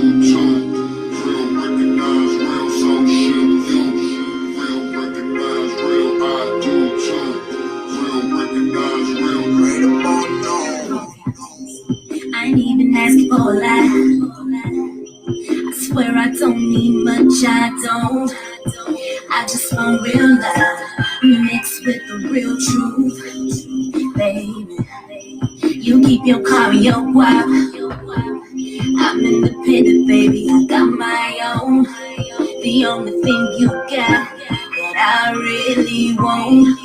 I ain't even asking for a lot. I swear I don't need much, I don't. I just want real love mixed with the real truth, baby. You keep your car and your guap. I'm independent, baby. I got my own. The only thing you got that I really want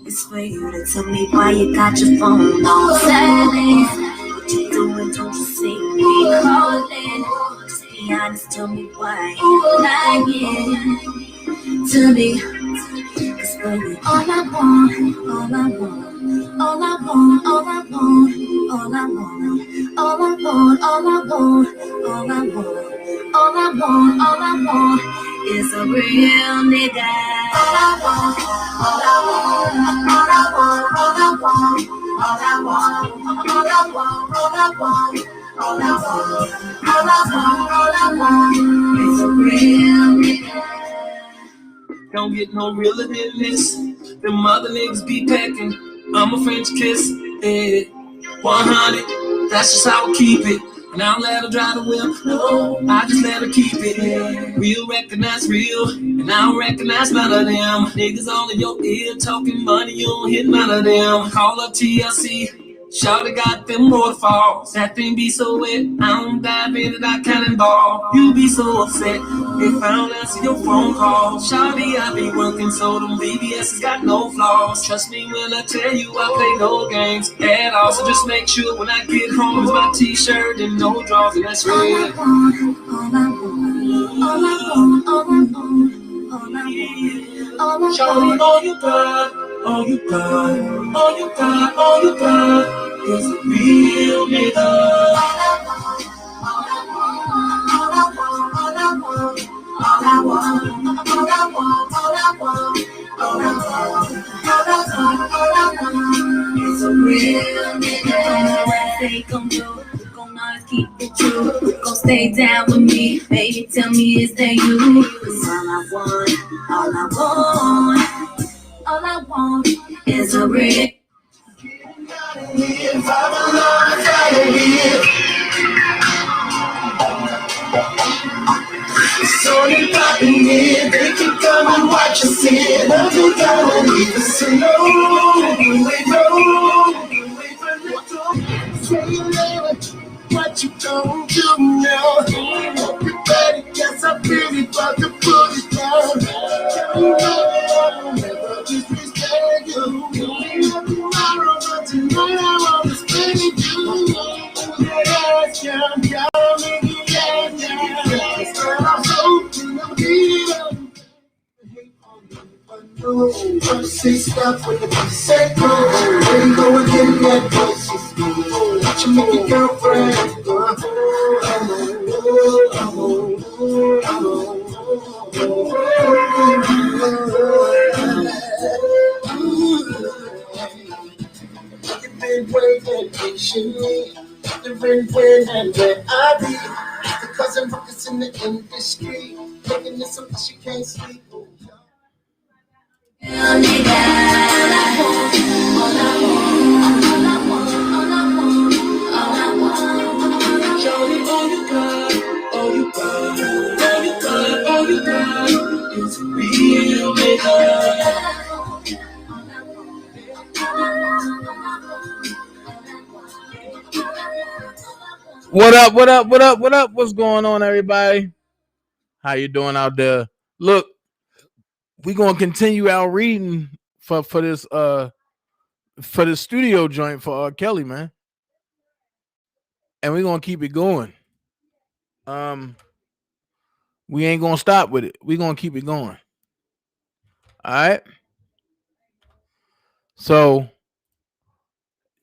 is for you to tell me why you got your phone on silent. What you doing? Don't you see me calling? Just be honest, tell me why you lying to me. Cause baby, all I want, all I want, all I want, all I want, all I want, all I want, all I want, all I want, all I want, all I want is a real nigga. All I want, all I want, all I want, all I want, all I want, all I want, all I want, all I want, all I want, all I want is a real nigga. Don't get no realer than this. Them other niggas be packing. I'm a French kiss. Yeah. 100. That's just how I keep it. And I don't let her drive the whip. No, I just let her keep it. Real recognize real. And I don't recognize none of them. Niggas all in your ear talking money. You don't hit none of them. Call up TLC. Shawty got them waterfalls. That thing be so wet, I don't dive in it, I cannonball. You be so upset if I don't answer your phone call. Shawty, I be working so them BBS's got no flaws. Trust me when I tell you I play no games at all. So just make sure when I get home it's my t-shirt and no drawers and that's real. All I want, all I want, all I want, all I want, all I want. Shawty, all you got, all you got, all you got, all you got is a real nigga. All I want, all I want, all I want, all I want, all I want, all I want, all I want, all I want, all I want is a real nigga. Don't know what they gon' do. Gon' always keep it true. Gon' stay down with me, baby. Tell me is that you? 'Cause all I want, all I want, all I want is a real. If I'm alone, I gotta live. So you popping in, they can come and watch us in. Love you gotta leave us alone. We wait for the door. Say you never, what you don't do now. Everybody gets up really about to put it down. You know I'll never disrespect you. Tomorrow, but tonight I want to spend it you. Yes, yeah. Say stop when the beat say go. Where you go again? That voice is me. Watch you make your girlfriend. You've been waiting patiently. You've been waiting where I be. Because I'm ruckus in the industry. Making this something she can't sleep. All I want, all I want, all I want, all I want. Shawty, all you got, all you got, all you got, all you got is a real nigga. What up, what up, what up, what up? What's going on, everybody? How you doing out there? Look, we're gonna continue our reading for this studio joint for Kelly, man. And we're gonna keep it going. We ain't gonna stop with it. We're gonna keep it going. All right. So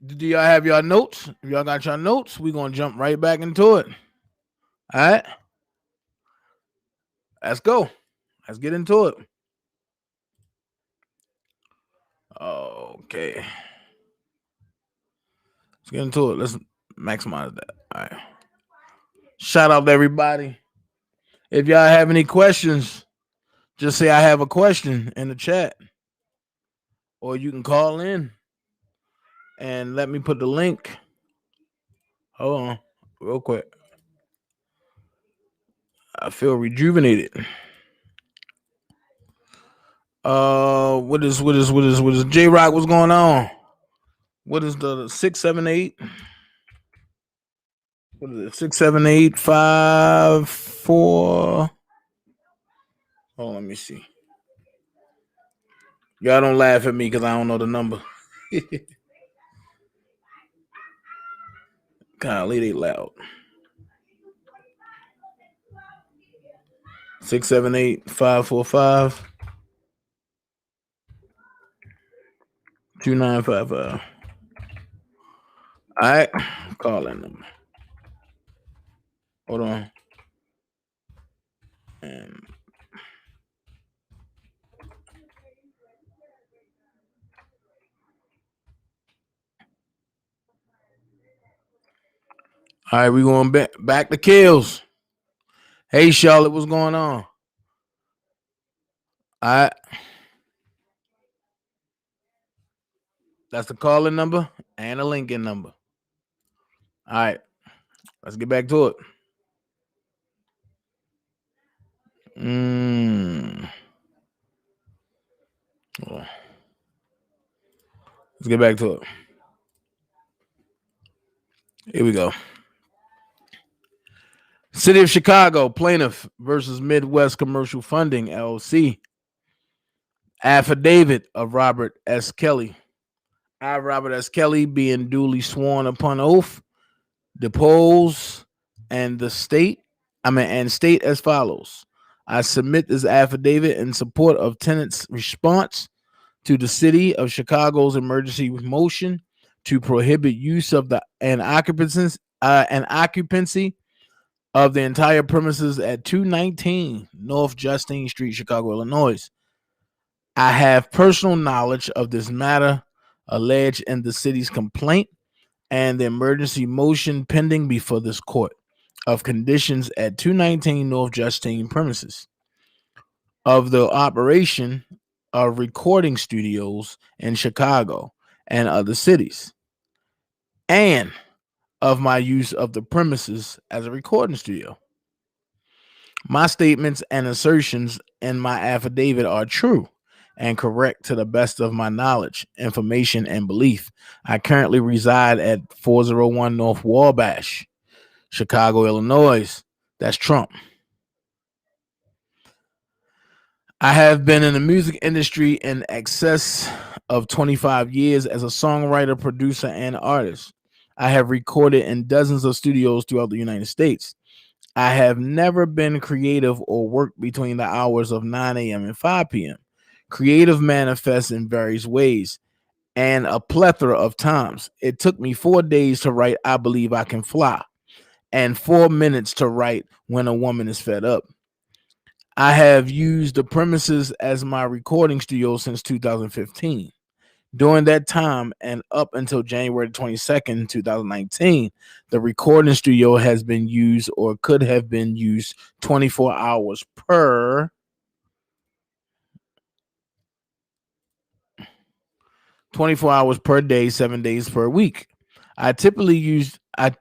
do y'all have your notes? If y'all got your notes, we're gonna jump right back into it. All right. Let's go. Let's get into it. Okay. Let's get into it. Let's maximize that. All right. Shout out to everybody. If y'all have any questions, just say I have a question in the chat, or you can call in and let me put the link. Hold on, real quick. I feel rejuvenated. What is J Rock? What's going on? What is the 678? What is it? 67854. Hold on, let me see. Y'all don't laugh at me because I don't know the number. Golly, they loud. 678-545 2955. All right, call that number. Hold on. And all right, we going back to Kellz. Hey, Charlotte, what's going on? All right. That's the calling number and the linking number. All right. Let's get back to it. Let's get back to it. Here we go. City of Chicago plaintiff versus Midwest Commercial Funding LLC. Affidavit of Robert S. Kelly. I, Robert S. Kelly, being duly sworn upon oath, depose and state as follows. I submit this affidavit in support of tenants' response to the City of Chicago's emergency motion to prohibit use of and occupancy of the entire premises at 219 North Justine Street, Chicago, Illinois. I have personal knowledge of this matter alleged in the city's complaint and the emergency motion pending before this court of conditions at 219 North Justine premises, of the operation of recording studios in Chicago and other cities, and of my use of the premises as a recording studio. My statements and assertions in my affidavit are true and correct to the best of my knowledge, information, and belief. I currently reside at 401 North Wabash, Chicago, Illinois. That's Trump. I have been in the music industry in excess of 25 years as a songwriter, producer, and artist. I have recorded in dozens of studios throughout the United States. I have never been creative or worked between the hours of 9 a.m. and 5 p.m. Creative manifests in various ways and a plethora of times. It took me 4 days to write I Believe I Can Fly and 4 minutes to write When a Woman is Fed Up. I have used the premises as my recording studio since 2015. During that time and up until January 22nd, 2019, the recording studio has been used or could have been used 24 hours per 24 hours per day, 7 days per week. I typically use the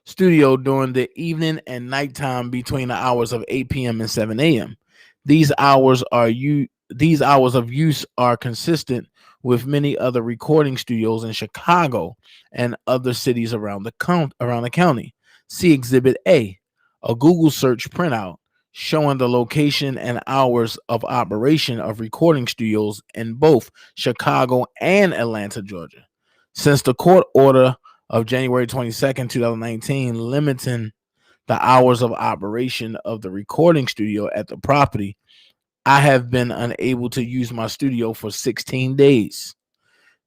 studio during the evening and nighttime between the hours of 8 p.m. and 7 a.m. These hours of use are consistent with many other recording studios in Chicago and other cities around the county. See Exhibit A, a Google search printout showing the location and hours of operation of recording studios in both Chicago and Atlanta, Georgia. Since the court order of January 22nd, 2019, limiting the hours of operation of the recording studio at the property, I have been unable to use my studio for 16 days.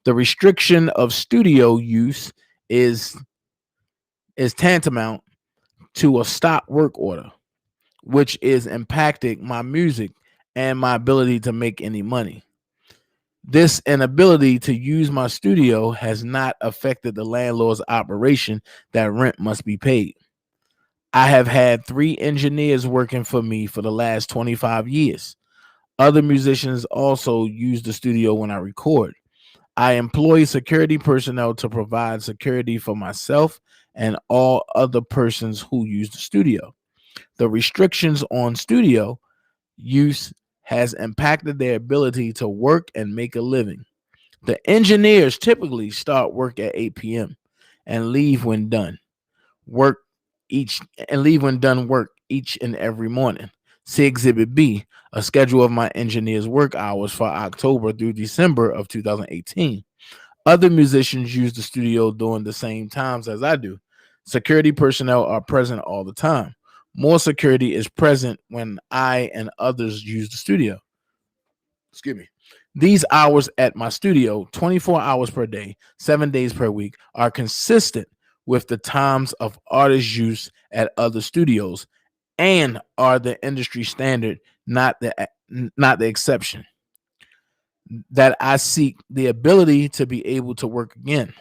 The restriction of studio use is tantamount to a stop work order, which is impacting my music and my ability to make any money. This inability to use my studio has not affected the landlord's operation that rent must be paid. I have had 3 engineers working for me for the last 25 years. Other musicians also use the studio when I record. I employ security personnel to provide security for myself and all other persons who use the studio. The restrictions on studio use has impacted their ability to work and make a living. The engineers typically start work at 8 p.m. and leave when done. Work each and leave when done work each and every morning. See Exhibit B, a schedule of my engineers' work hours for October through December of 2018. Other musicians use the studio during the same times as I do. Security personnel are present all the time. More security is present when I and others use the studio. Excuse me. These hours at my studio, 24 hours per day, 7 days per week, are consistent with the times of artist use at other studios and are the industry standard, not the exception. That I seek the ability to be able to work again.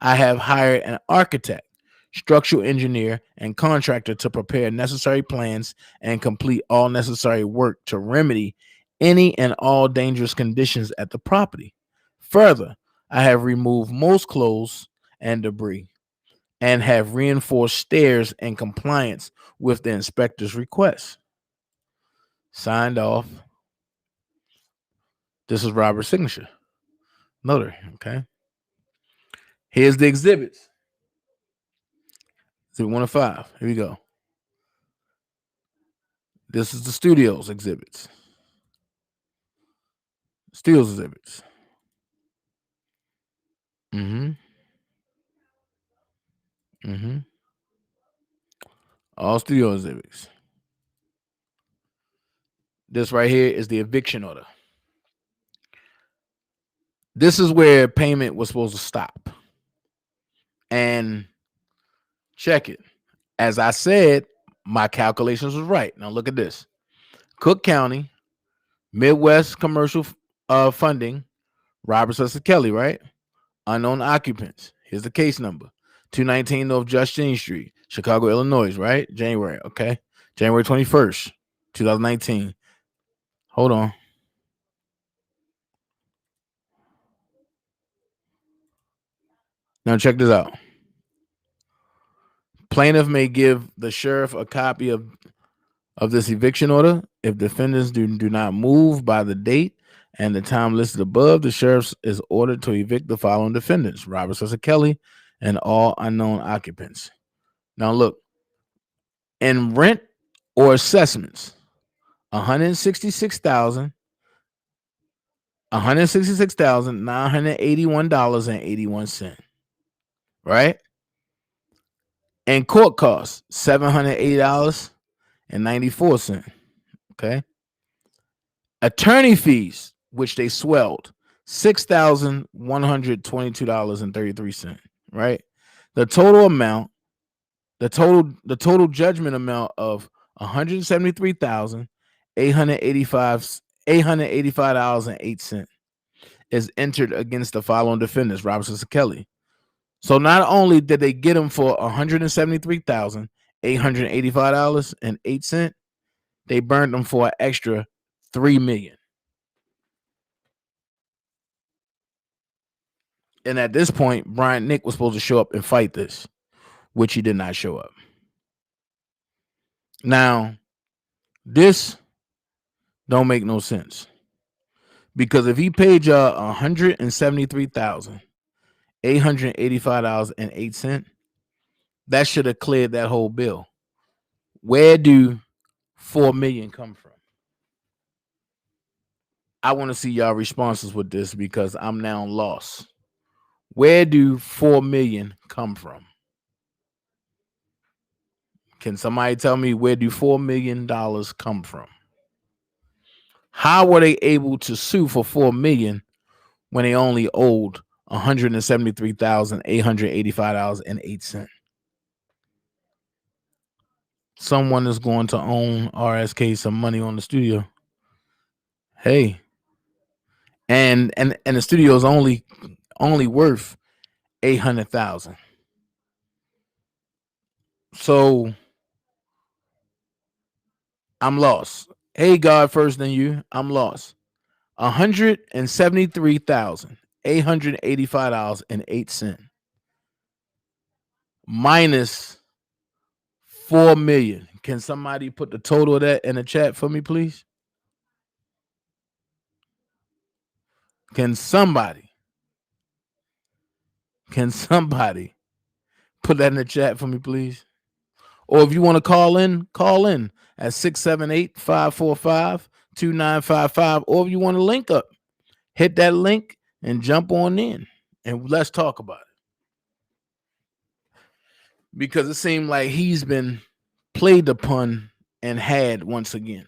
I have hired an architect, structural engineer, and contractor to prepare necessary plans and complete all necessary work to remedy any and all dangerous conditions at the property. Further, I have removed most clothes and debris and have reinforced stairs in compliance with the inspector's request. Signed off. This is Robert's signature. Notary. Okay. Here's the exhibits. Exhibit 1 of 5. Here we go. This is the studio's exhibits. Studio's exhibits. Mm-hmm. Mm-hmm. All studio exhibits. This right here is the eviction order. This is where payment was supposed to stop. And check it. As I said, my calculations was right. Now look at this. Cook County, Midwest Commercial Funding, Robert Sussex Kelly, right? Unknown occupants. Here's the case number. 219 North Justine Street, Chicago, Illinois, right? January, okay? January 21st, 2019. Hold on. Now check this out. Plaintiff may give the sheriff a copy of this eviction order. If defendants do not move by the date and the time listed above, the sheriff is ordered to evict the following defendants: Robert Sussex Kelly and all unknown occupants. Now look, in rent or assessments, $166,981.81, right? And court costs $780.94. Okay. Attorney fees, which they swelled, $6,122.33. Right. The total amount, the total judgment amount of $173,885.08 is entered against the following defendants: Robert Sussex Kelly. So not only did they get him for $173,885.08, they burned him for an extra $3 million. And at this point, Brian Nick was supposed to show up and fight this, which he did not show up. Now, this don't make no sense, because if he paid y'all $173,885.08, that should have cleared that whole bill. Where do $4 million come from? I want to see y'all responses with this, because I'm now lost. Where do $4 million come from? Can somebody tell me, where do $4 million come from? How were they able to sue for $4 million when they only owed $173,885.08? Someone is going to own RSK some money on the studio. Hey, and the studio is only worth 800,000. So I'm lost. Hey, God, first than you, I'm lost. $173,885.08 minus 4 million. Can somebody put the total of that in the chat for me, please? Can somebody put that in the chat for me, please? Or if you want to call in at 678-545-2955. Or if you want to link up, hit that link and jump on in and let's talk about it. Because it seemed like he's been played upon and had once again.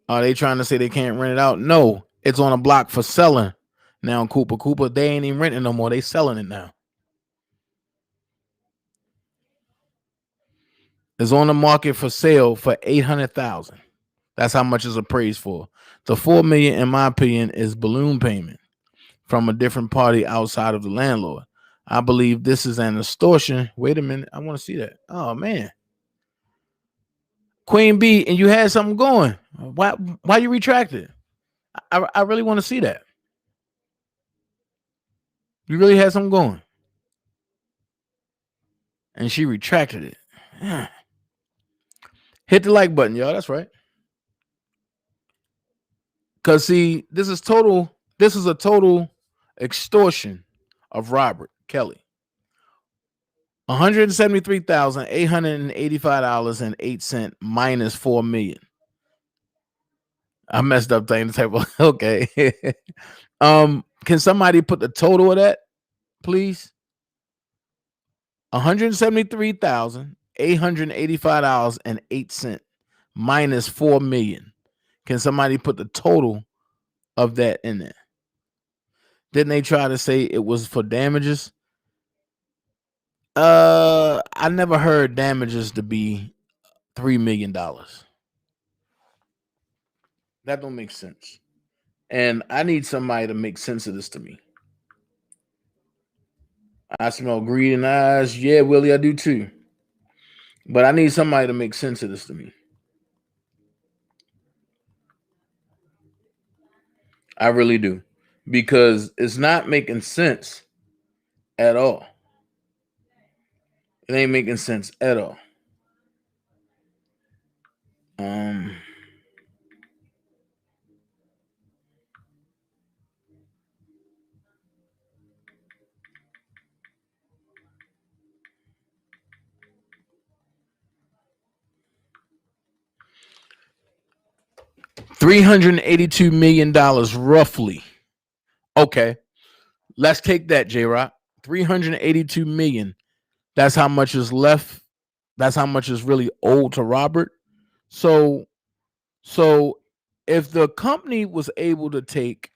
Are they trying to say they can't rent it out? No, it's on a block for selling now. Cooper, they ain't even renting no more. They selling it now. It's on the market for sale for 800,000. That's how much it's appraised for. The 4 million, in my opinion, is balloon payment from a different party outside of the landlord. I believe this is an extortion. Wait a minute, I want to see that. Oh man, Queen B, and you had something going. Why you retracted? I really want to see that. You really had something going, and she retracted it. Hit the like button, y'all. That's right. Cause see, this is a total extortion of Robert Kelly. $173,885.08 minus 4 million. I messed up thing. Type of okay. Can somebody put the total of that, please? $173,885.08 minus 4 million. Can somebody put the total of that in there? Didn't they try to say it was for damages? I never heard damages to be $3 million. That don't make sense. And I need somebody to make sense of this to me. I smell greed in the eyes. Yeah, Willie, I do too. But I need somebody to make sense of this to me. I really do. Because it's not making sense at all. It ain't making sense at all. $382 million roughly. Okay. Let's take that, J-Rock. 382 million. That's how much is left. That's how much is really owed to Robert. So if the company was able to take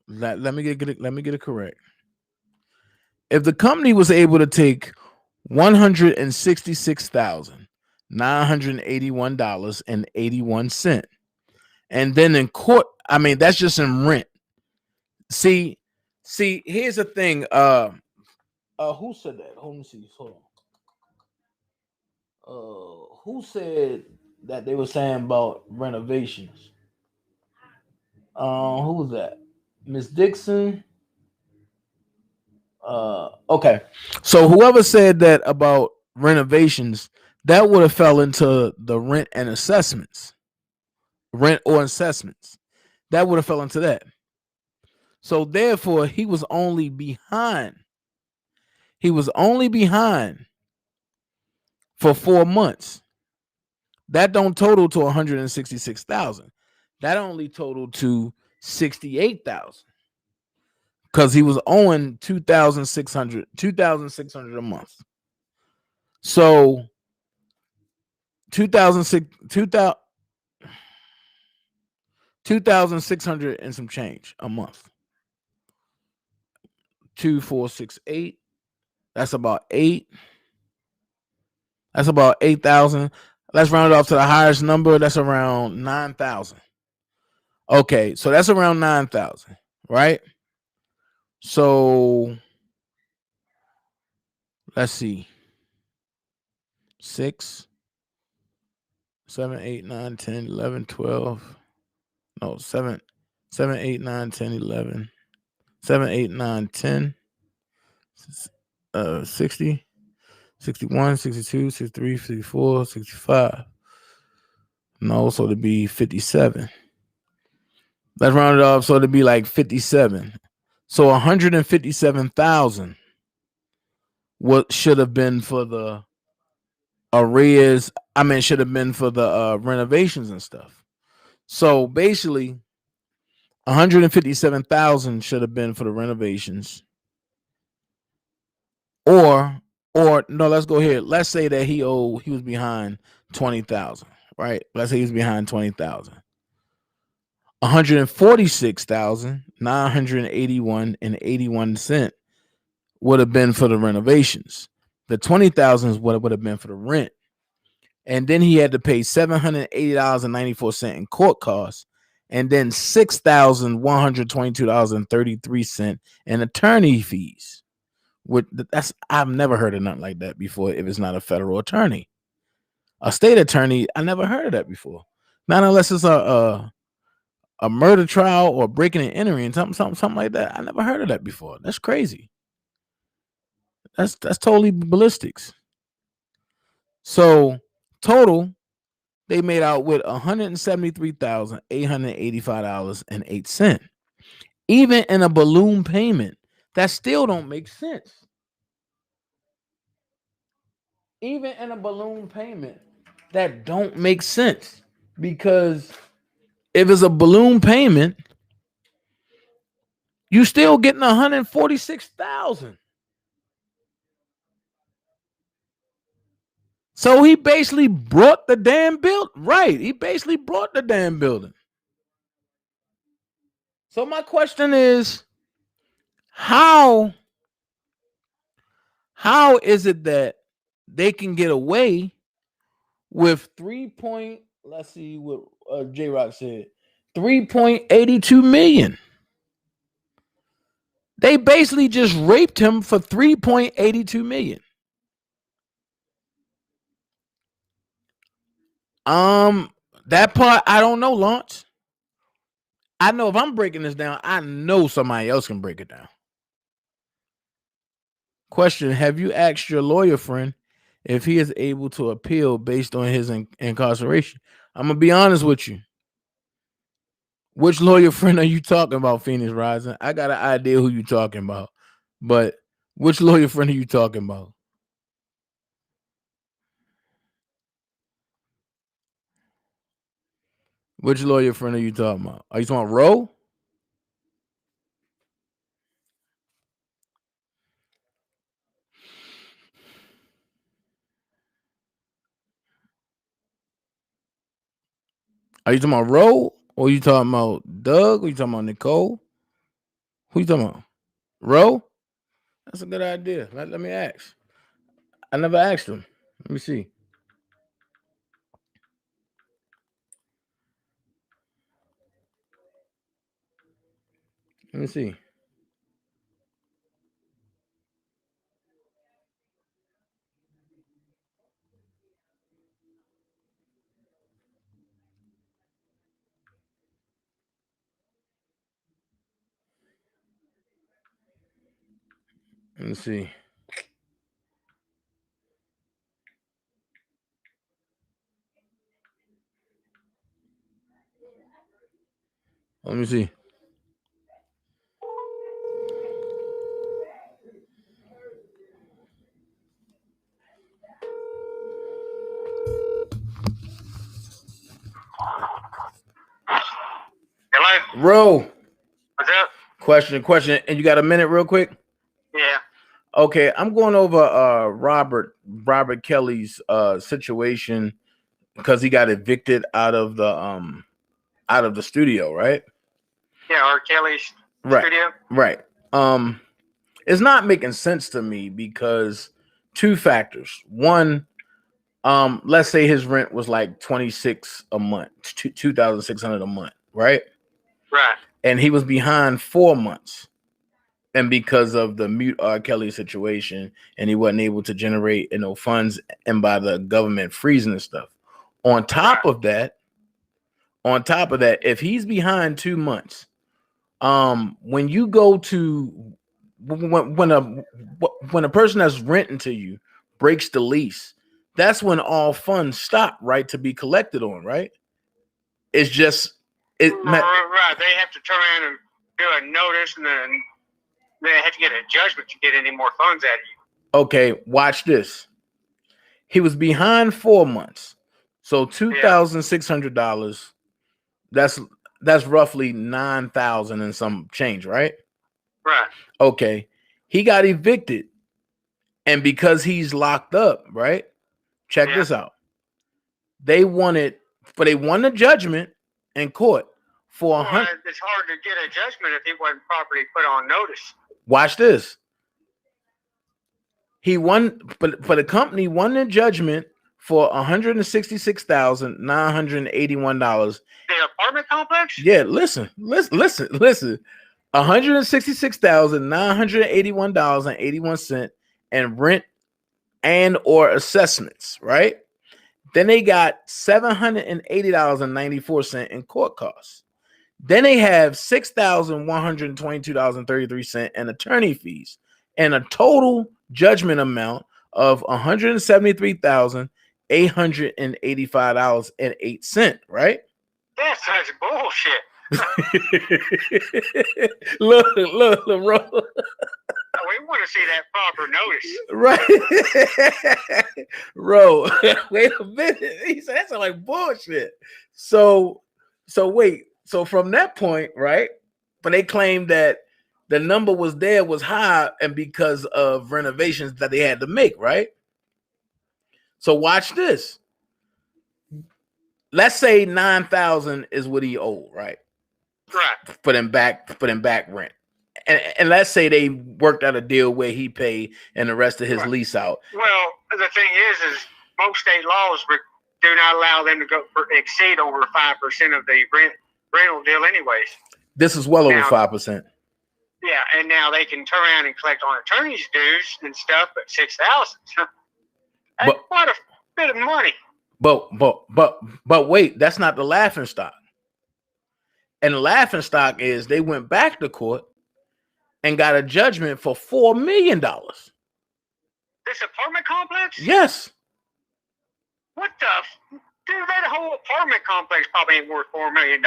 let me get it correct. If the company was able to take $166,981.81, and then in court, I mean that's just in rent. See, here's the thing. Who said that? Hold on, see. Hold on. Who said that they were saying about renovations? Who was that? Miss Dixon. Okay. So whoever said that about renovations, that would have fell into the rent and assessments. Rent or assessments. That would have fell into that. So therefore, he was only behind. He was only behind for 4 months. That don't total to 166,000. That only totaled to 68,000. Because he was owing 2,600 a month. So 2,600 and some change a month. 2,468. That's about 8. That's about 8,000. Let's round it off to the highest number. That's around 9,000. Okay, so that's around 9,000, right? So let's see. 6, 7, 8, 9, 10, 11, 12. No, 7, 7, 8, 9, 10, 11. 7, 8, 9, 10. 60, 61, 62, 63, 64, 65. No, so to be 57. Let's round it off so to be like 57. So 157,000 what should have been for the arrears. I mean, should have been for the renovations and stuff. So basically, 157,000 should have been for the renovations. Or no, let's go here. Let's say that he was behind 20,000, right? Let's say he's behind 20,000. 146,981 and 81 cent would have been for the renovations. The 20,000 is what it would have been for the rent. And then he had to pay $780.94 in court costs, and then $6,122.33 in attorney fees. That's I've never heard of nothing like that before. If it's not a federal attorney, a state attorney, I never heard of that before. Not unless it's a murder trial or breaking and entering, something like that. I never heard of that before. That's crazy. That's totally ballistics. So total, they made out with $173,885.08. Even in a balloon payment, that still don't make sense. Even in a balloon payment, that don't make sense, because if it's a balloon payment, you still getting 146,000. So he basically brought the damn building. Right. He basically brought the damn building. So my question is, how is it that they can get away with let's see what J Rock said, 3.82 million? They basically just raped him for 3.82 million. That part I don't know, Lawrence. I know if I'm breaking this down, I know somebody else can break it down. Question: have you asked your lawyer friend if he is able to appeal based on his incarceration? I'm gonna be honest with you. Which lawyer friend are you talking about, Phoenix Rising? I got an idea who you talking about, but which lawyer friend are you talking about? Which lawyer friend are you talking about? Are you talking about Roe? Are you talking about Roe? Or are you talking about Doug? Or are you talking about Nicole? Who you talking about? Roe? That's a good idea. Let me ask. I never asked him. Let me see. Let me see. Let me see. Let me see. Hello? Roe. What's up? Question. And you got a minute real quick? Yeah. Okay, I'm going over Robert Kelly's situation because he got evicted out of the studio, right? Yeah, R. Kelly's studio. Right. It's not making sense to me because two factors. One, let's say his rent was like $26 a month, $2,600 a month, right? Right. And he was behind 4 months. And because of the mute R. Kelly situation, and he wasn't able to generate funds, and by the government freezing and stuff. On top of that, if he's behind 2 months, when you go to when a person that's renting to you breaks the lease, that's when all funds stop, right, to be collected on, right? It's just right. They have to turn around and do a notice, and then they have to get a judgment to get any more funds out of you. Okay, watch this. He was behind 4 months, so $2,600. That's roughly 9,000 and some change, right? Right. Okay, he got evicted, and because he's locked up, right? Check this out. They won the judgment in court for It's hard to get a judgment if he wasn't properly put on notice. Watch this. He won, but the company won the judgment for $166,981. The apartment complex? Yeah, listen. $166,981.81 and rent and or assessments, right? Then they got $780.94 in court costs. Then they have $6,122.33 in attorney fees, and a total judgment amount of $173,885.08, right? That's such bullshit. look, bro. We want to see that proper notice. Right. Bro, wait a minute. He said that sounds like bullshit. So wait. So from that point, right? But they claimed that the number was high, and because of renovations that they had to make, right? So watch this. Let's say 9,000 is what he owed, right? Right. Put him back rent. And let's say they worked out a deal where he paid and the rest of his lease out. Well, the thing is most state laws do not allow them to exceed over 5% of the rental deal anyways. This is well over 5%. Yeah, and now they can turn around and collect on attorney's dues and stuff, but $6,000. That's quite a bit of money. But wait, that's not the laughing stock. And the laughing stock is they went back to court and got a judgment for $4 million. This apartment complex? Yes. What the? Dude, that whole apartment complex probably ain't worth $4 million.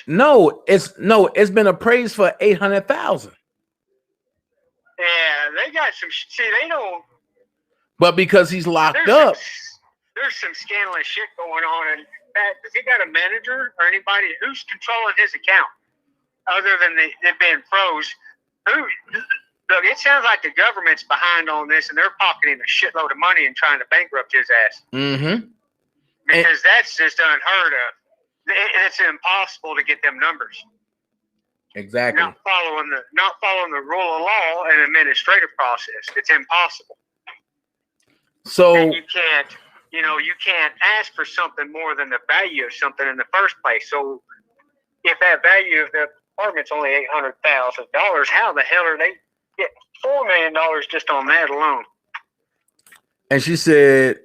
No, it's been appraised for $800,000. Yeah, they got some. See, they don't. But because he's locked up, there's some scandalous shit going on. And does he got a manager or anybody who's controlling his account other than it being froze? Look, it sounds like the government's behind on this, and they're pocketing a shitload of money and trying to bankrupt his ass. Mm-hmm. Because that's just unheard of. It's impossible to get them numbers. Exactly. Not following the rule of law and administrative process. It's impossible. So and you can't ask for something more than the value of something in the first place. So if that value of the apartment's only $800,000, how the hell are they get $4 million just on that alone? And she said,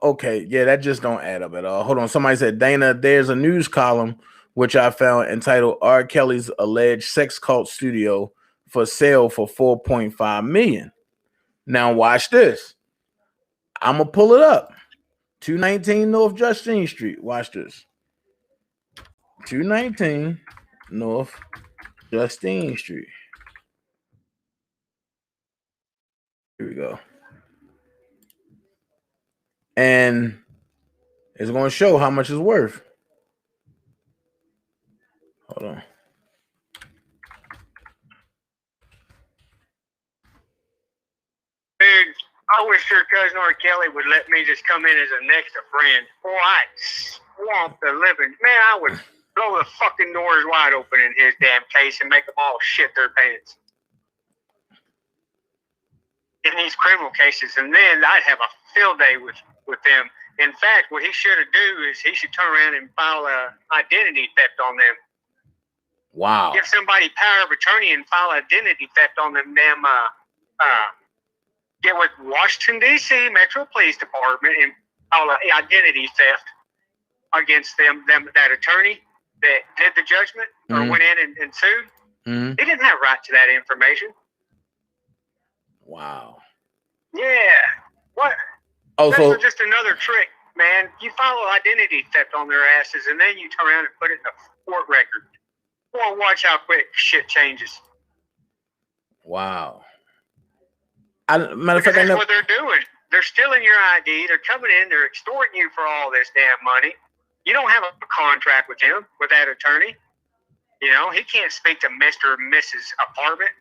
okay, yeah, that just don't add up at all. Hold on. Somebody said, Dana, there's a news column which I found entitled R. Kelly's alleged sex cult studio for sale for $4.5 million. Now watch this. I'm gonna pull it up. 219 North Justine Street. Watch this. 219 North Justine Street. Here we go. And it's going to show how much it's worth. Hold on. Dude, I wish your cousin R. Kelly would let me just come in as a next friend. Boy, I'd swamp the living. Man, I would blow the fucking doors wide open in his damn case and make them all shit their pants. In these criminal cases, and then I'd have a field day with them. In fact, what he should have do is he should turn around and file a identity theft on them. Wow. Give somebody power of attorney and file identity theft on them. Get with Washington D.C. Metro Police Department and file an identity theft against them that attorney that did the judgment or went in and sued. Mm-hmm. He didn't have right to that information. Wow. Yeah. What? Oh, This so is just another trick, man. You follow identity theft on their asses, and then you turn around and put it in a court record. Well, watch how quick shit changes. wow. Matter of Because fact, that's what they're doing. They're stealing your ID. They're coming in. They're extorting you for all this damn money. You don't have a contract with him, with that attorney. You know, he can't speak to Mr. or Mrs. Apartment.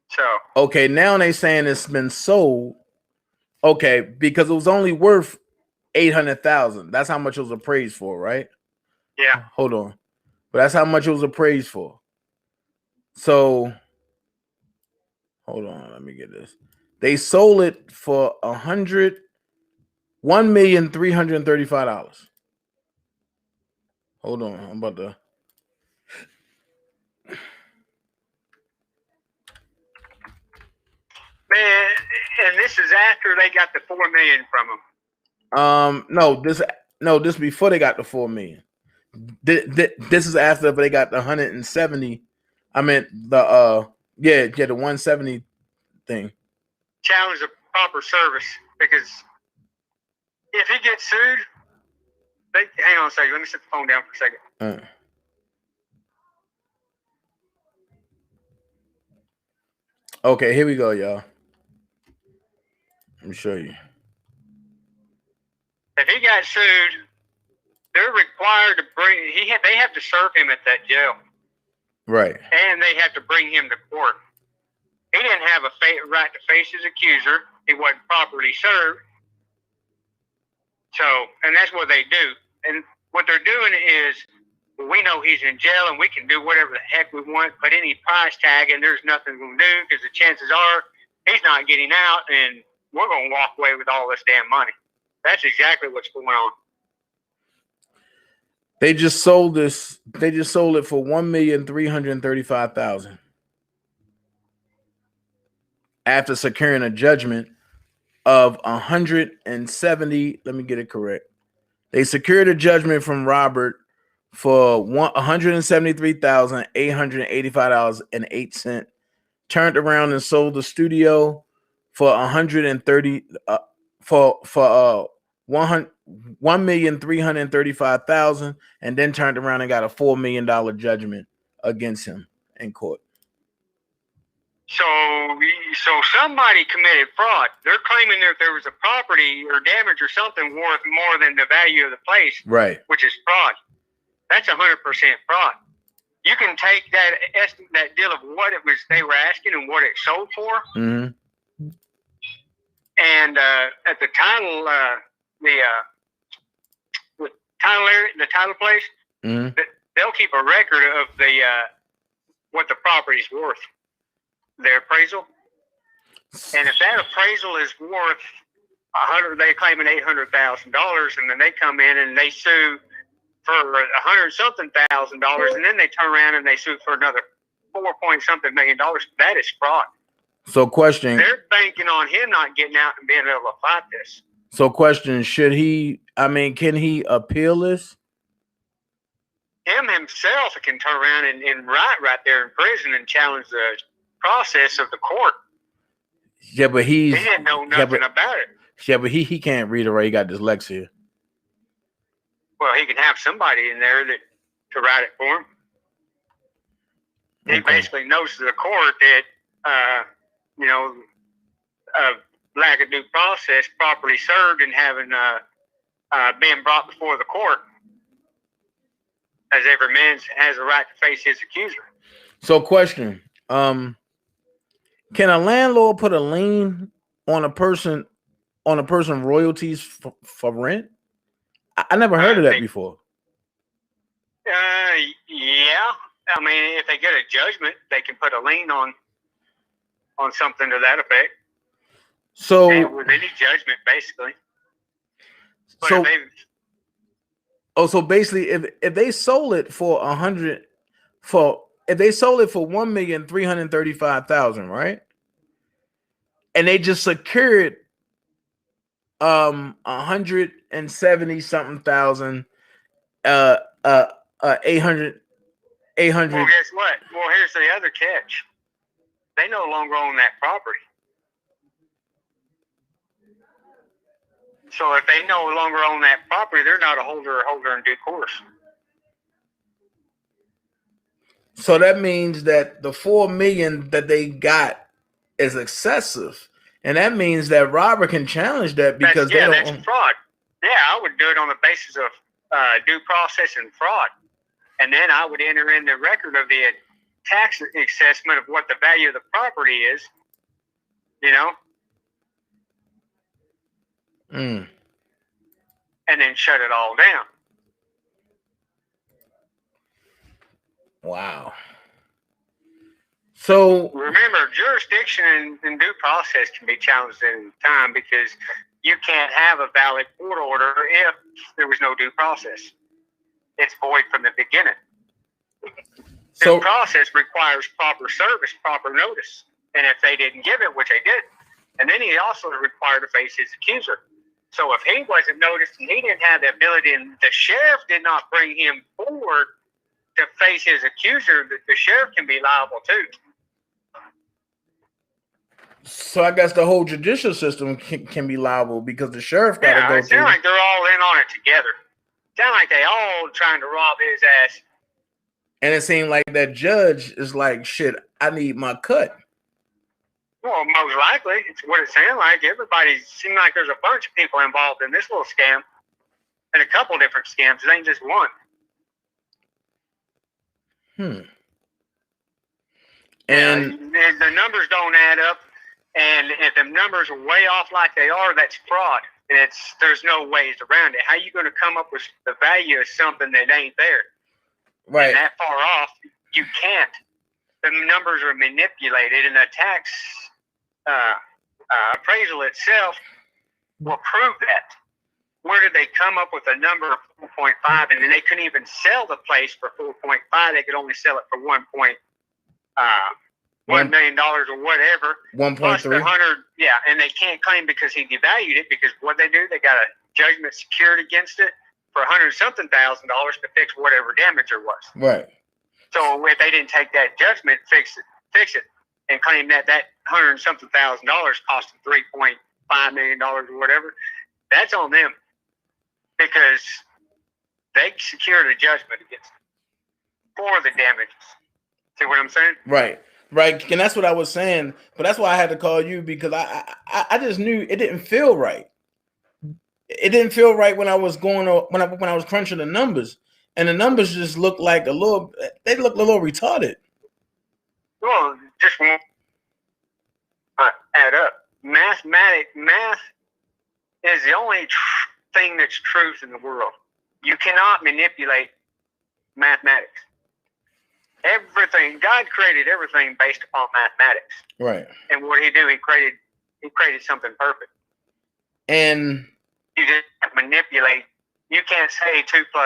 So. Okay, now they saying it's been sold. Okay, because it was only worth 800,000. That's how much it was appraised for, right? Yeah. Hold on. But that's how much it was appraised for. So hold on, let me get this. They sold it for $1,335,000. Hold on, I'm about to. Man, and this is after they got the $4 million from him. This before they got the 4 million. This is after they got the 170. I meant the the 170 thing. Challenge the proper service, because if he gets sued, hang on a second. Let me set the phone down for a second. Okay, here we go, y'all. Let me show you. If he got sued, they're required to they have to serve him at that jail. Right. And they have to bring him to court. He didn't have a right to face his accuser. He wasn't properly served. So, and that's what they do. And what they're doing is, we know he's in jail and we can do whatever the heck we want, put any price tag, and there's nothing we can do, because the chances are he's not getting out and we're going to walk away with all this damn money. That's exactly what's going on. They just sold this. They just sold it for $1,335,000 after securing a judgment of 170. Let me get it correct. They secured a judgment from Robert for $173,885.08. Turned around and sold the studio for $1,335,000, and then turned around and got a $4 million judgment against him in court. So somebody committed fraud. They're claiming that there was a property or damage or something worth more than the value of the place, right? Which is fraud. That's 100% fraud. You can take that deal of what it was they were asking and what it sold for, mm-hmm. and at the title, the title place, mm-hmm. they'll keep a record of what the property's worth, their appraisal, and if that appraisal is worth they claim an $800,000, and then they come in and they sue for $100-something thousand, and then they turn around and they sue for another $4-point-something million. That is fraud. So, question: they're banking on him not getting out and being able to fight this. So, question: should he? I mean, can he appeal this? Him himself can turn around and write right there in prison and challenge the process of the court. Yeah, but he didn't know nothing about it. Yeah, but he can't read or write. He got dyslexia. Well, he can have somebody in there to write it for him. Okay. He basically knows to the court that, lack of due process, properly served, and having been brought before the court, as every man has a right to face his accuser. So, question: can a landlord put a lien on a person royalties for rent? I never heard of that before. Yeah. I mean, if they get a judgment, they can put a lien on something to that effect. So with any judgment, basically. But so if basically, if they sold it for if they sold it for 1,335,000, right? And they just secured 170 something thousand 800 well, guess what? Well, here's the other catch. They no longer own that property. So if they no longer own that property, they're not a holder in due course. So that means that the 4 million that they got is excessive. And that means that Robert can challenge that because that's fraud. Yeah, I would do it on the basis of due process and fraud. And then I would enter in the record of the tax assessment of what the value of the property is, and then shut it all down. Wow. So remember, jurisdiction and due process can be challenged in time because you can't have a valid court order if there was no due process. It's void from the beginning. Due process requires proper service, proper notice. And if they didn't give it, which they did, and then he also is required to face his accuser. So if he wasn't noticed and he didn't have the ability, and the sheriff did not bring him forward to face his accuser, the sheriff can be liable too. So I guess the whole judicial system can be liable because the sheriff got to go through. It sounds like they're all in on it together. It sounds like they all trying to rob his ass. And it seemed like that judge is like, shit, I need my cut. Well, most likely. It's what it sounds like. Everybody seems like there's a bunch of people involved in this little scam. And a couple different scams. It ain't just one. And the numbers don't add up. And if the numbers are way off like they are, that's fraud. And there's no ways around it. How are you going to come up with the value of something that ain't there? Right. And that far off, you can't. The numbers are manipulated, and the tax appraisal itself will prove that. Where did they come up with a number of 4.5, and then they couldn't even sell the place for 4.5? They could only sell it for $1 million or whatever. 1.3. Yeah, and they can't claim because he devalued it, because what they do, they got a judgment secured against it for $100-something thousand to fix whatever damage there was. Right. So if they didn't take that judgment, fix it, and claim that $100-something thousand cost them $3.5 million or whatever, that's on them, because they secured a judgment against them for the damages. See what I'm saying? Right. And that's what I was saying. But that's why I had to call you, because I just knew it didn't feel right. It didn't feel right when I was when I was crunching the numbers, and the numbers just looked like they looked a little retarded. Well, just won't add up. Math is the only thing that's truth in the world. You cannot manipulate mathematics. Everything, God created everything based upon mathematics. Right. And what he do, he created something perfect. And you just manipulate. You can't say 2 + 2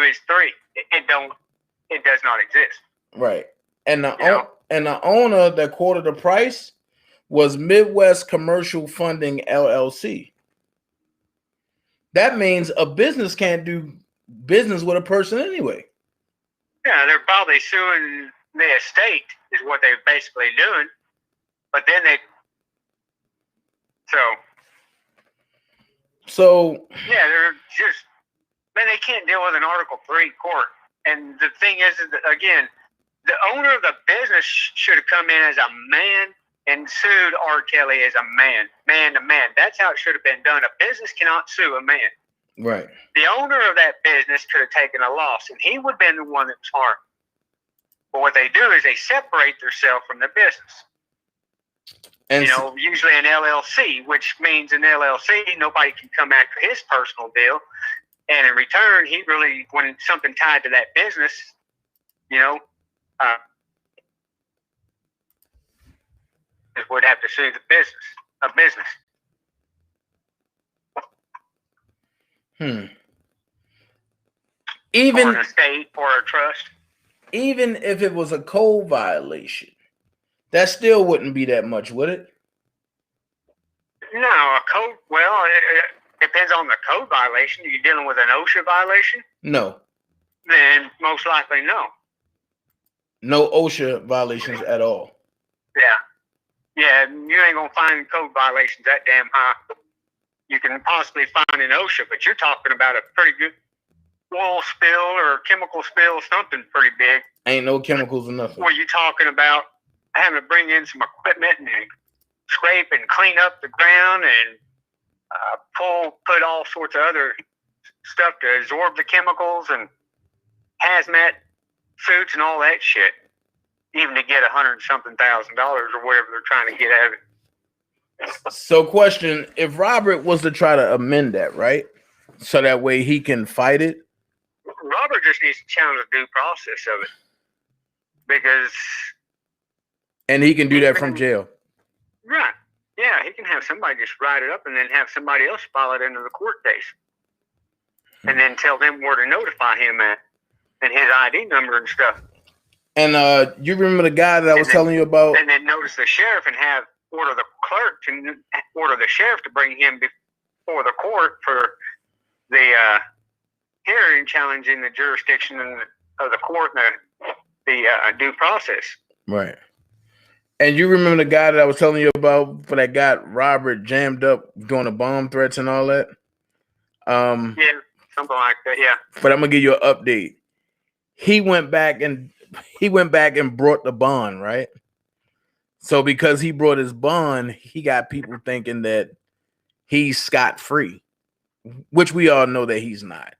is 3. It does not exist. Right. And the owner that quoted the price was Midwest Commercial Funding LLC. That means a business can't do business with a person anyway. Yeah, they're probably suing the estate is what they're basically doing. But then yeah, they're just, man, they can't deal with an Article 3 court. And the thing is that, again, the owner of the business should have come in as a man and sued R. Kelly as a man to man. That's how it should have been done. A business cannot sue a man. Right. The owner of that business could have taken a loss, and he would have been the one that was harmed. But what they do is they separate themselves from the business. And usually an LLC, which means an LLC, nobody can come after his personal deal. And in return, when something tied to that business, would have to sue a business. Even an estate or a trust. Even if it was a code violation, that still wouldn't be that much, would it? No, a code. Well, it depends on the code violation. You're dealing with an OSHA violation. No. Then most likely no. No OSHA violations at all. Yeah, you ain't gonna find code violations that damn high. You can possibly find an OSHA, but you're talking about a pretty good oil spill or chemical spill, something pretty big. Ain't no chemicals or nothing. Where you talking about having to bring in some equipment and scrape and clean up the ground and put all sorts of other stuff to absorb the chemicals and hazmat suits and all that shit, even to get $100-something thousand or whatever they're trying to get out of it. So, question: if Robert was to try to amend that, right, so that way he can fight it, Robert just needs to challenge the due process of it, because he can do that from jail. Right? Yeah, he can have somebody just write it up and then have somebody else file it into the court case, and then tell them where to notify him at and his ID number and stuff. And you remember the guy that I was telling you about? And then notice the sheriff and order the clerk to order the sheriff to bring him before the court for the hearing challenging the jurisdiction of the court and the due process. Right. And you remember the guy that I was telling you about for that got Robert jammed up doing the bomb threats and all that? Yeah, something like that. Yeah. But I'm gonna give you an update. He went back and brought the bond, right? So because he brought his bond, he got people thinking that he's scot-free, which we all know that he's not.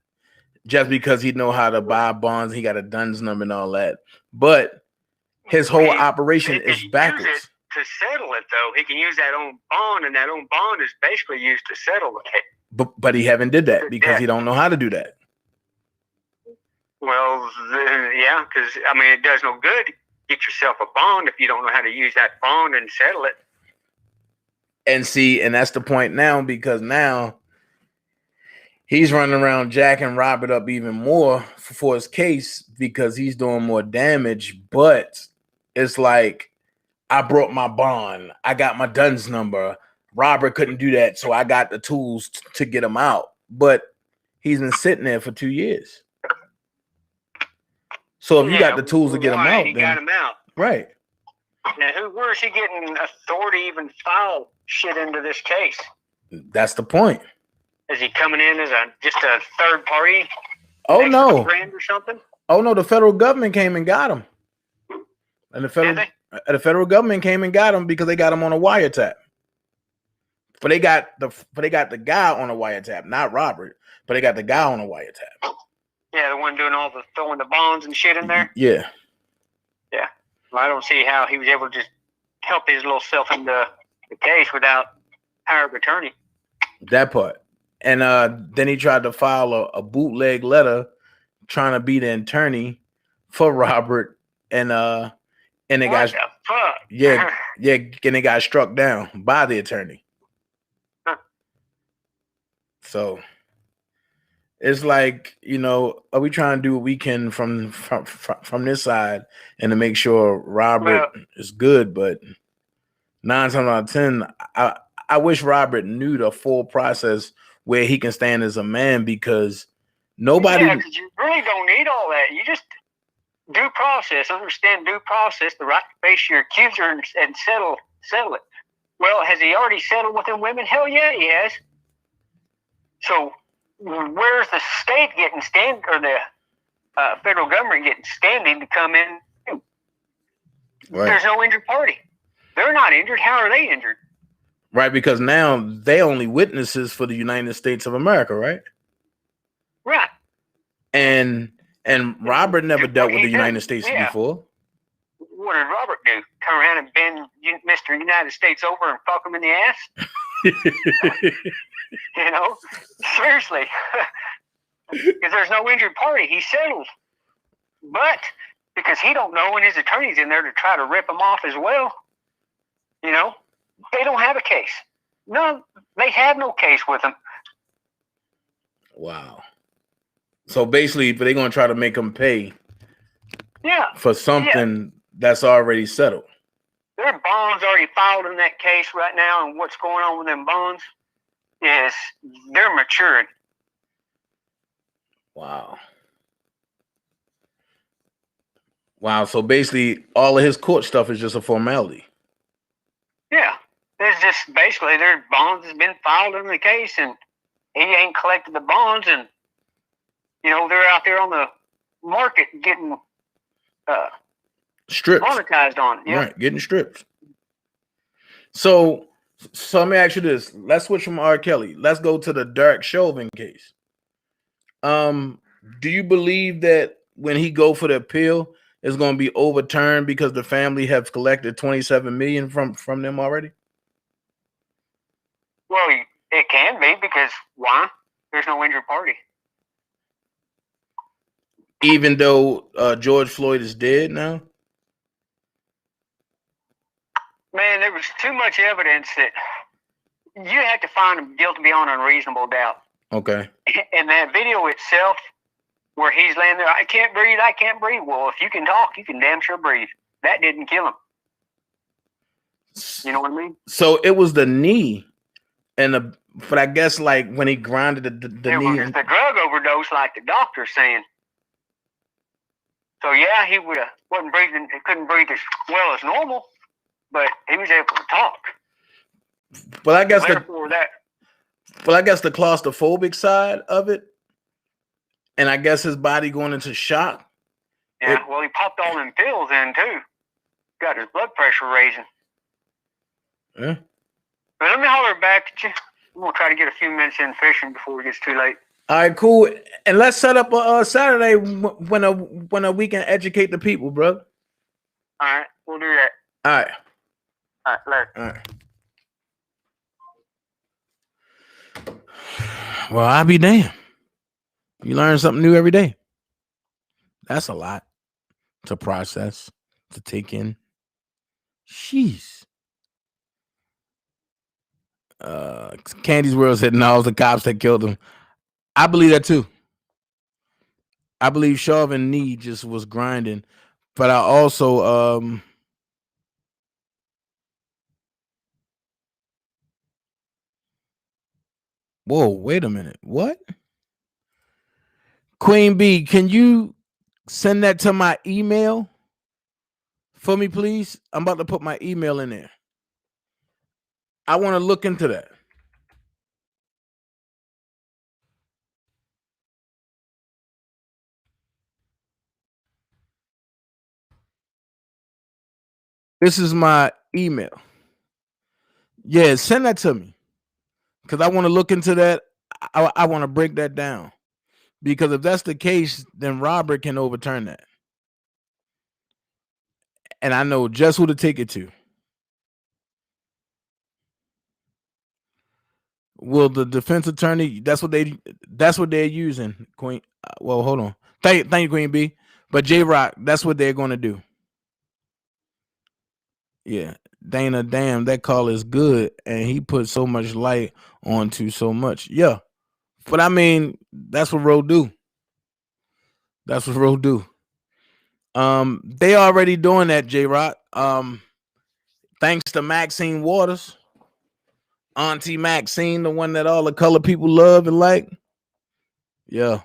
Just because he know how to buy bonds, he got a DUNS number and all that. But his whole operation is backwards. To settle it, though, he can use that own bond, and that own bond is basically used to settle the case. But he haven't did that because he don't know how to do that. Well, yeah, because, I mean, it does no good to get yourself a bond if you don't know how to use that bond and settle it. And see, and that's the point now, because now he's running around jacking Robert up even more for his case because he's doing more damage. But it's like, I brought my bond. I got my DUNS number. Robert couldn't do that, so I got the tools to get him out. But he's been sitting there for 2 years. So if you got the tools to get him out, he then got him out. Right. Now, where is he getting authority to even file shit into this case? That's the point. Is he coming in as just a third party? Oh no, brand or something? Oh no, the federal government came and got him, and the federal government came and got him because they got him on a wiretap. But they got the guy on a wiretap, not Robert, but they got the guy on a wiretap. Yeah, the one doing all the throwing the bonds and shit in there. Yeah. Yeah. Well, I don't see how he was able to just help his little self in the case without power of attorney. That part. And then he tried to file a bootleg letter trying to be the attorney for Robert, and it got and it got struck down by the attorney. Huh. So it's like, are we trying to do what we can from this side and to make sure Robert is good? But 9 times out of 10, I wish Robert knew the full process where he can stand as a man, because nobody. Yeah, because you really don't need all that. You just due process, understand due process, the right to face your accuser and settle it. Well, has he already settled with them women? Hell yeah, he has. So where's the state getting stand, or the federal government getting standing to come in? Right. There's no injured party. They're not injured. How are they injured? Right, because now they only witnesses for the United States of America, right? Right. And Robert never dealt with the United States before. What did Robert do? Come around and bend Mr. United States over and fuck him in the ass? Seriously. Because there's no injured party. He settled. But because he don't know, and his attorney's in there to try to rip him off as well, they don't have a case. No, they have no case with him. Wow. So basically, they're gonna try to make them pay. Yeah. For something that's already settled. There are bonds already filed in that case right now, and what's going on with them bonds is they're matured. Wow. Wow. So basically, all of his court stuff is just a formality. Yeah. There's just basically their bonds has been filed in the case, and he ain't collected the bonds, and they're out there on the market getting stripped, monetized on it. Yeah. Right, getting stripped. So let me ask you this. Let's switch from R. Kelly. Let's go to the Derek Chauvin case. Do you believe that when he go for the appeal, it's going to be overturned because the family have collected $27 million from them already? Well, it can be, because why? There's no injured party. Even though George Floyd is dead now? Man, there was too much evidence that you had to find him guilty beyond unreasonable doubt. Okay. And that video itself, where he's laying there, I can't breathe. Well, if you can talk, you can damn sure breathe. That didn't kill him. You know what I mean? So it was the knee, but I guess like when he grinded the knee. It was the drug overdose, like the doctor's saying. So yeah, he wasn't breathing. He couldn't breathe as well as normal, but he was able to talk. But I guess the claustrophobic side of it, and I guess his body going into shock. Yeah, well, he popped all them pills in too. Got his blood pressure raising. Yeah. But let me holler back at you. I'm gonna try to get a few minutes in fishing before it gets too late. All right, cool. And let's set up a Saturday when we can educate the people, bro. All right, we'll do that. All right. All right, later. All right. Well, I'll be damned. You learn something new every day. That's a lot to process, to take in. Jeez. Candy's World said, no, it was the cops that killed him. I believe that too. I believe Chauvin knee just was grinding. But I also whoa, wait a minute. What? Queen B, can you send that to my email for me, please? I'm about to put my email in there. I want to look into that. This is my email. Yeah, send that to me. Because I want to look into that. I want to break that down. Because if that's the case, then Robert can overturn that. And I know just who to take it to. Will the defense attorney? That's what they're using. Queen. Well, hold on. Thank you, Queen B. But J-Rock, that's what they're going to do. Yeah, Dana, damn, that call is good, and he put so much light onto so much. Yeah, but I mean, that's what Roe do. That's what Roe do. They already doing that, J-Rock. Thanks to Maxine Waters, Auntie Maxine, the one that all the color people love and like. Yeah.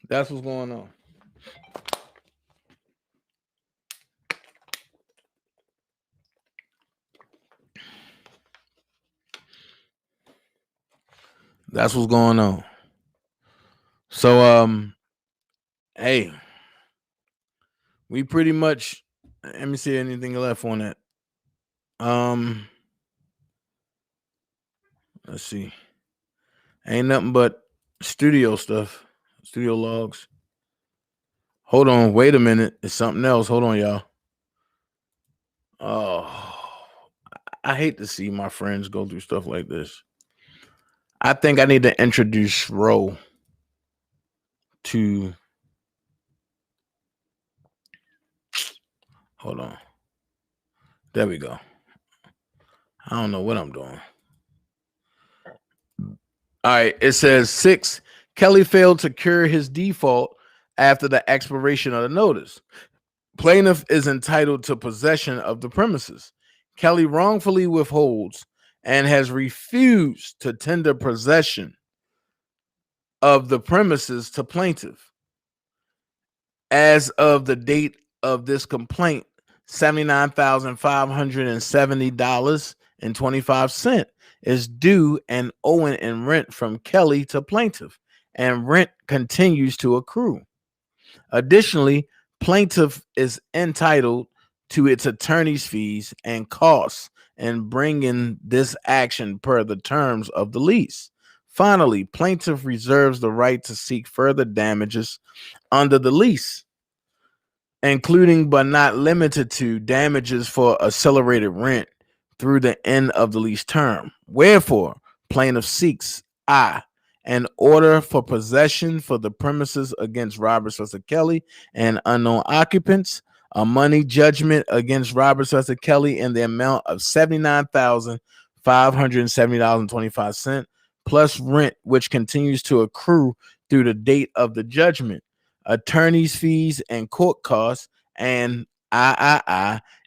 That's what's going on. That's what's going on. So, hey, we pretty much. Let me see anything left on that. Let's see. Ain't nothing but studio stuff, studio logs. Hold on, wait a minute. It's something else. Hold on, y'all. Oh, I hate to see my friends go through stuff like this. I think I need to introduce Roe to. Hold on. There we go. I don't know what I'm doing. All right. It says 6. Kelly failed to cure his default after the expiration of the notice. Plaintiff is entitled to possession of the premises. Kelly wrongfully withholds and has refused to tender possession of the premises to plaintiff. As of the date of this complaint, $79,570.25 is due and owing in rent from Kelly to plaintiff, and rent continues to accrue. Additionally, plaintiff is entitled to its attorney's fees and costs in bringing this action per the terms of the lease. Finally, plaintiff reserves the right to seek further damages under the lease, including but not limited to damages for accelerated rent through the end of the lease term. Wherefore, plaintiff seeks an order for possession for the premises against Robert Cesar Kelly and unknown occupants, a money judgment against Robert Cesar Kelly in the amount of $79,570.25 plus rent, which continues to accrue through the date of the judgment, attorney's fees and court costs, and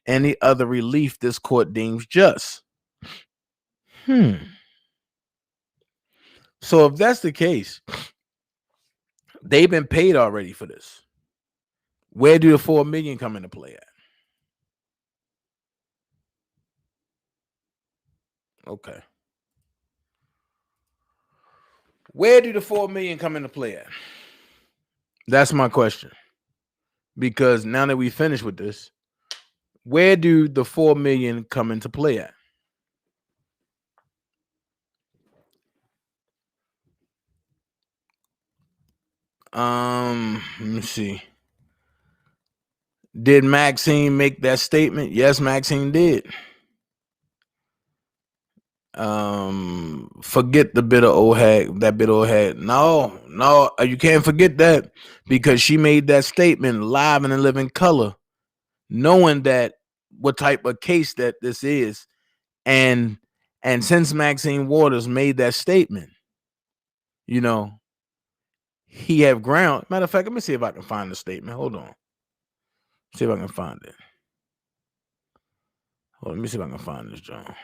any other relief this court deems just. So if that's the case, they've been paid already for this. Where do the $4 million come into play at? Okay. Where do the $4 million come into play at? That's my question. Because now that we finished with this, where do the $4 million come into play at? Let me see. Did Maxine make that statement? Yes, Maxine did. Forget the bitter old hag, that bitter old hag. No, you can't forget that, because she made that statement live and in living color, knowing that what type of case that this is. And since Maxine Waters made that statement, you know, he have ground. Matter of fact, let me see if I can find the statement. Hold on. See if I can find it. Let me see if I can find this, John. Let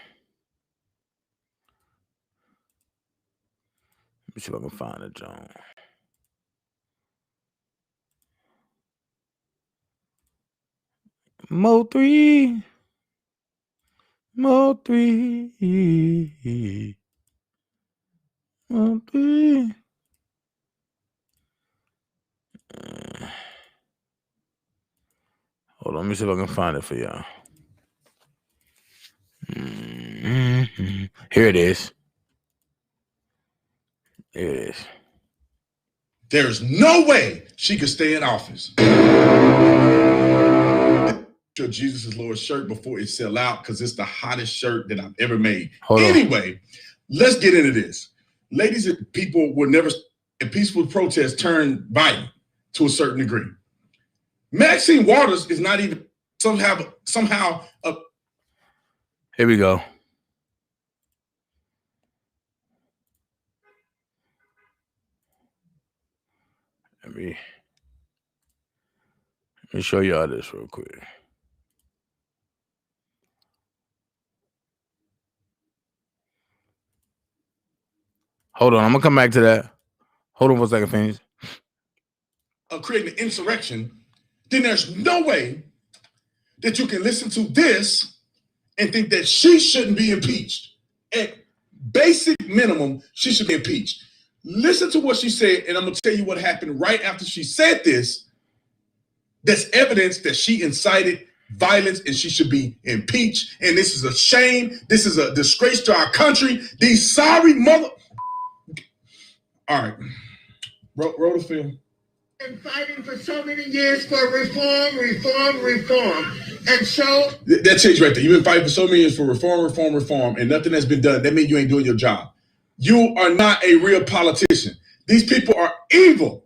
me see if I can find it, John. Mo 3. Mo 3. Mo 3. Hold on, let me see if I can find it for y'all. Here it is. Here it is. There's no way she could stay in office. Jesus is Lord shirt before it sell out, because it's the hottest shirt that I've ever made. Anyway, let's get into this. Ladies and people will never, a peaceful protest turn violent to a certain degree. Maxine Waters is not even somehow a. Here we go. Let me show y'all this real quick. Hold on, I'm gonna come back to that. Hold on for a second, Phoenix. Creating an insurrection, then there's no way that you can listen to this and think that she shouldn't be impeached. At basic minimum, she should be impeached. Listen to what she said, and I'm going to tell you what happened right after she said this. That's evidence that she incited violence and she should be impeached. And this is a shame. This is a disgrace to our country. These sorry mother. All right. Roll the film. And fighting for so many years for reform. And so that changed right there. You've been fighting for so many years for reform, and nothing has been done. That means you ain't doing your job. You are not a real politician. These people are evil.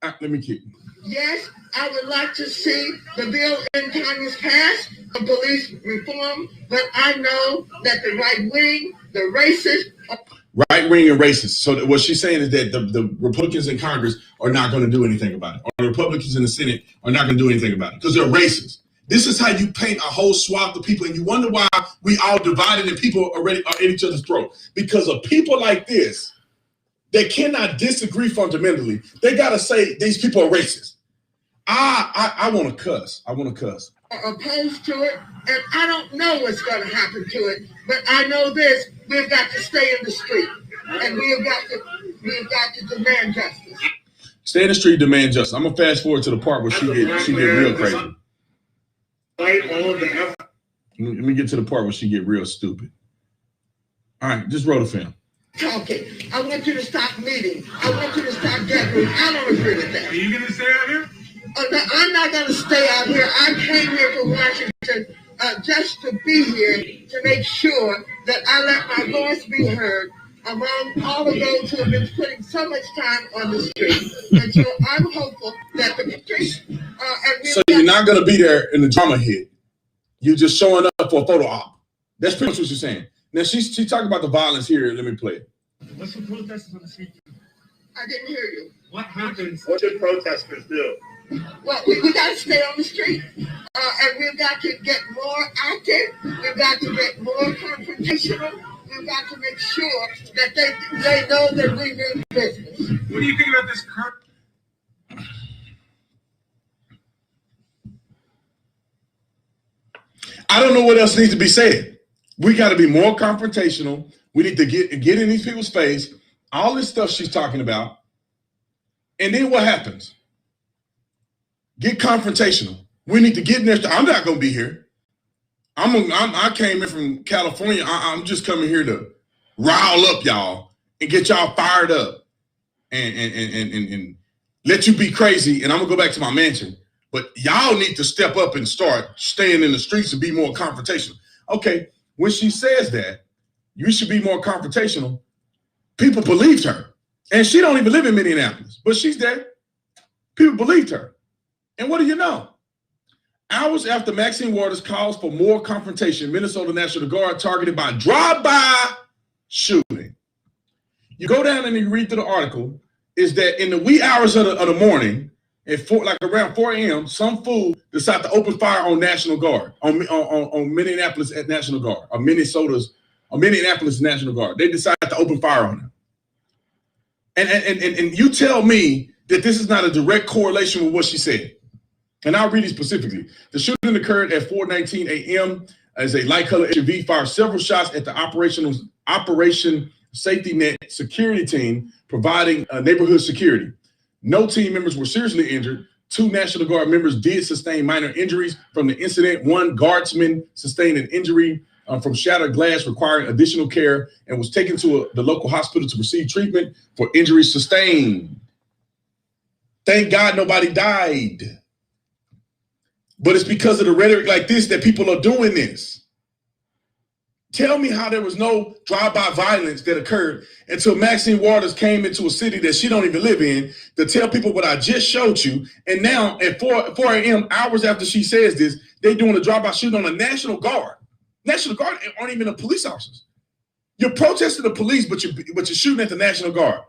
Let me keep. Yes, I would like to see the bill in Congress pass on police reform, but I know that the right wing, the racist. right wing and racist. So what she's saying is that the Republicans in Congress are not going to do anything about it, or the Republicans in the Senate are not going to do anything about it because they're racist. This is how you paint a whole swath of people, and you wonder why we all divided and people already are at each other's throat. Because of people like this, they cannot disagree fundamentally. They got to say these people are racist. I want to cuss. I want to cuss. Opposed to it, and I don't know what's going to happen to it, but I know this: we've got to stay in the street, and we've got to demand justice. Stay in the street, demand justice. I'm gonna fast forward to the part where she get real crazy. Let me get to the part where she get real stupid. All right, just roll the film. Talking. I want you to stop meeting. I want you to stop gathering. I don't agree with that. Are you going to stay out here? No, I'm not going to stay out here. I came here from Washington just to be here to make sure that I let my voice be heard among all of those who have been putting so much time on the street. And so I'm hopeful that the street... so you're not going to be there in the drama hit. You're just showing up for a photo op. That's pretty much what you're saying. Now, she's talking about the violence here. Let me play it. What's the protesters on the street? I didn't hear you. What happens? What should protesters do? Well, we got to stay on the street, and we've got to get more active. We've got to get more confrontational. We've got to make sure that they know that we mean business. What do you think about this current? I don't know what else needs to be said. We got to be more confrontational. We need to get in these people's face. All this stuff she's talking about. And then what happens? Get confrontational. We need to get in there. I'm not going to be here. I came in from California. I'm just coming here to rile up y'all and get y'all fired up and let you be crazy. And I'm going to go back to my mansion. But y'all need to step up and start staying in the streets and be more confrontational. Okay, when she says that, you should be more confrontational, people believed her. And she don't even live in Minneapolis, but she's there. People believed her. And what do you know? Hours after Maxine Waters calls for more confrontation, Minnesota National Guard targeted by drive-by shooting. You go down and you read through the article, is that in the wee hours of the morning, around 4 a.m., some fool decided to open fire on National Guard, on Minneapolis at National Guard, or Minneapolis National Guard. They decided to open fire on them. And you tell me that this is not a direct correlation with what she said. And I'll read it specifically. The shooting occurred at 4:19 a.m. as a light-colored SUV fired several shots at the Operation Safety Net security team providing neighborhood security. No team members were seriously injured. 2 National Guard members did sustain minor injuries from the incident. 1 guardsman sustained an injury from shattered glass requiring additional care and was taken to the local hospital to receive treatment for injuries sustained. Thank God nobody died. But it's because of the rhetoric like this that people are doing this. Tell me how there was no drive-by violence that occurred until Maxine Waters came into a city that she don't even live in to tell people what I just showed you. And now at 4 a.m., hours after she says this, they're doing a drive-by shooting on a National Guard. National Guard aren't even the police officers. You're protesting the police, but you're shooting at the National Guard.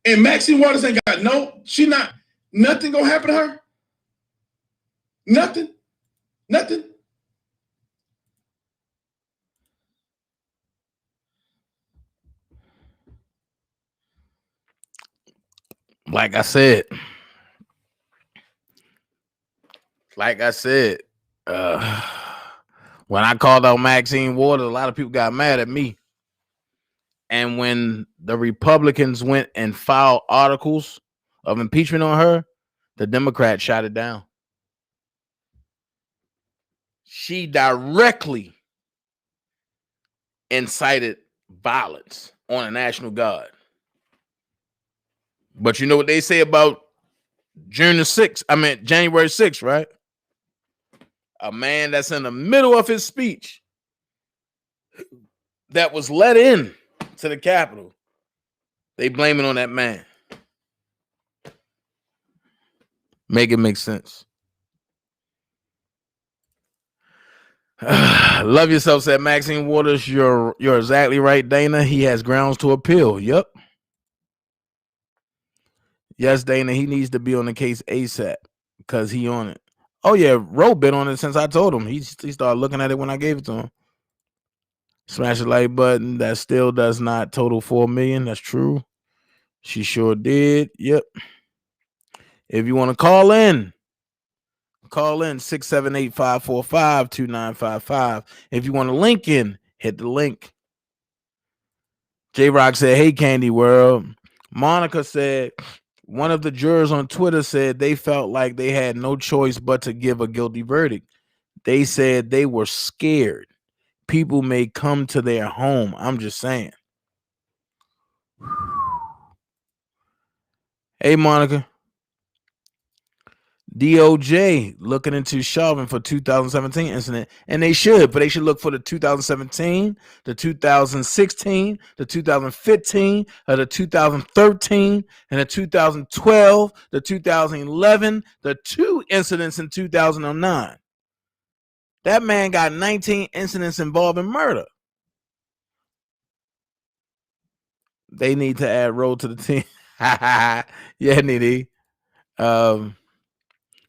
And Maxine Waters ain't got nothing gonna happen to her. Nothing. Like I said, when I called out Maxine Waters, a lot of people got mad at me. And when the Republicans went and filed articles of impeachment on her, the Democrats shot it down. She directly incited violence on a National Guard. But you know what they say about January 6th, right? A man that's in the middle of his speech that was let in to the Capitol. They blame it on that man. Make it make sense. Love yourself, said Maxine Waters. You're exactly right, Dana. He has grounds to appeal. Yep. Yes, Dana. He needs to be on the case ASAP because he on it. Oh yeah, Ro been on it since I told him. He started looking at it when I gave it to him. Smash the like button. That still does not total 4 million. That's true. She sure did. Yep. If you want to call in 678-545-2955. If you want to link in, hit the link. J Rock said, "Hey, Candy World." Monica said, one of the jurors on Twitter said they felt like they had no choice but to give a guilty verdict. They said they were scared. People may come to their home. I'm just saying. Hey, Monica. DOJ looking into Chauvin for 2017 incident, and they should, but they should look for the 2017, the 2016, the 2015, the 2013, and the 2012, the 2011, the 2 incidents in 2009. That man got 19 incidents involving murder. They need to add Roe to the team. Yeah, Nitty.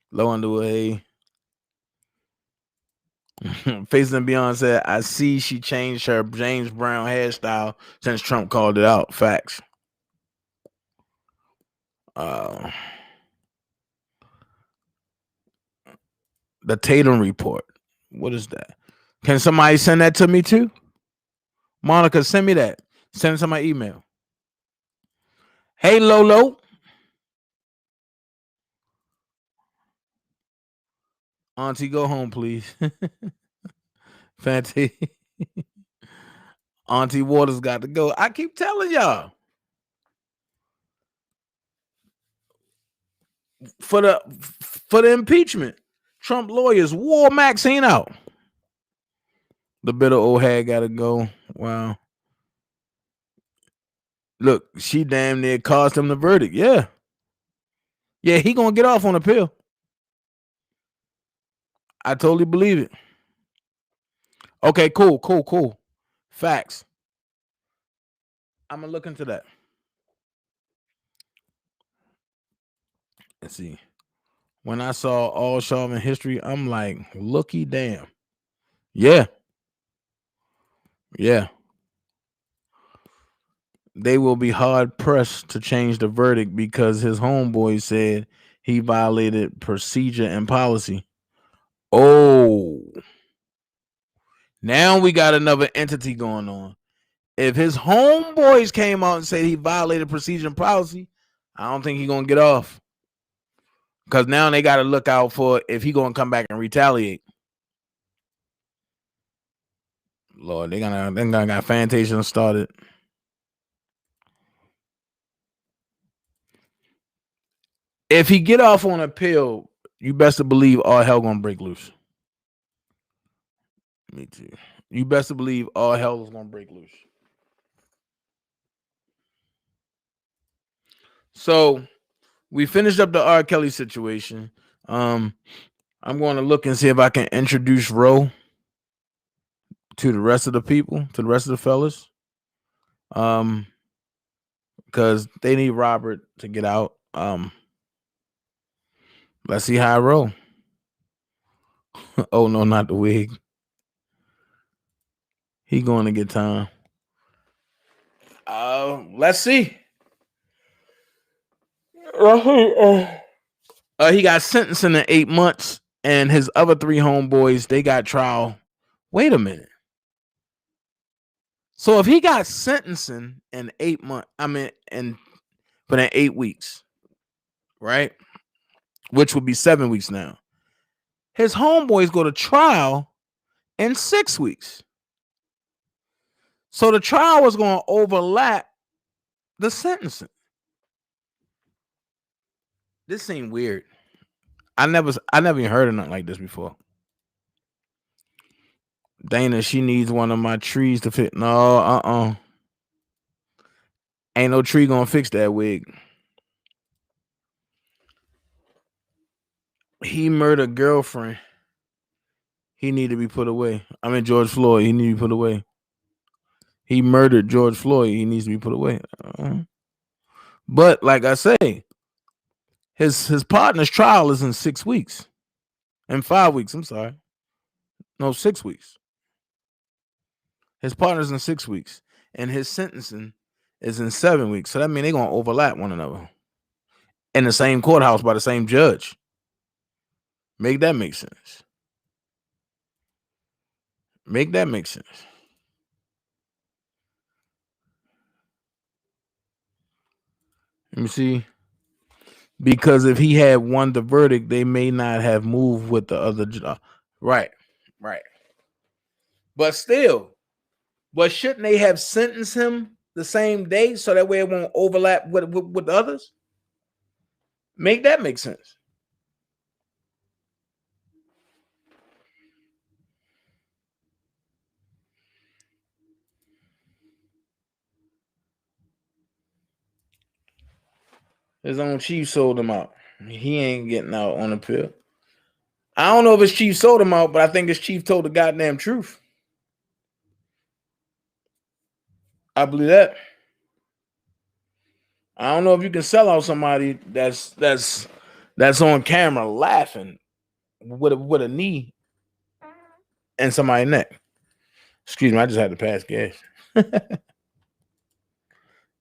Low underway. Faces and Beyond said, I see she changed her James Brown hairstyle since Trump called it out. Facts. The Tatum report. What is that? Can somebody send that to me too? Monica, send me that. Send it to my email. Hey, Lolo. Auntie, go home, please. Fancy. Auntie Waters got to go. I keep telling y'all. For the impeachment, Trump lawyers wore Maxine out. The bitter old hag got to go. Wow. Look, she damn near cost him the verdict. Yeah. Yeah, he gonna get off on appeal. I totally believe it. Okay, cool. Facts. I'm gonna look into that. Let's see. When I saw all Chauvin history, I'm like, looky damn. Yeah. They will be hard pressed to change the verdict because his homeboy said he violated procedure and policy. Oh. Now we got another entity going on. If his homeboys came out and said he violated procedure and policy, I don't think he's gonna get off. Because now they got to look out for if he gonna come back and retaliate. Lord, they gonna got Fantasia started. If he get off on appeal, you best to believe all hell gonna break loose. Me too. You best to believe all hell is gonna break loose. So we finished up the R. Kelly situation. I'm going to look and see if I can introduce Ro to the rest of the people, to the rest of the fellas. Because they need Robert to get out. Let's see how I roll. Oh no, not the wig. He going to get time. Let's see. He got sentenced in 8 months, and his other 3 homeboys, they got trial. Wait a minute. So if he got sentencing in 8 months, but in 8 weeks, right? Which would be 7 weeks now. His homeboys go to trial in 6 weeks. So the trial was going to overlap the sentencing. This seemed weird. I never even heard of nothing like this before. Dana, she needs one of my trees to fit. No, ain't no tree gonna fix that wig. He murdered girlfriend. He need to be put away. I mean, George Floyd. He need to be put away. He murdered George Floyd. He needs to be put away. But like I say, his partner's trial is in 6 weeks. In 5 weeks. I'm sorry. No, 6 weeks. His partner's in 6 weeks, and his sentencing is in 7 weeks. So that means they're gonna overlap one another in the same courthouse by the same judge. Make that make sense. Make that make sense. Let me see. Because if he had won the verdict, they may not have moved with the other. Right. But still, shouldn't they have sentenced him the same day so that way it won't overlap with the others? Make that make sense. His own chief sold him out. He ain't getting out on appeal. I don't know if his chief sold him out, but I think his chief told the goddamn truth. I believe that. I don't know if you can sell out somebody that's on camera laughing with a knee in somebody's neck. Excuse me, I just had to pass gas.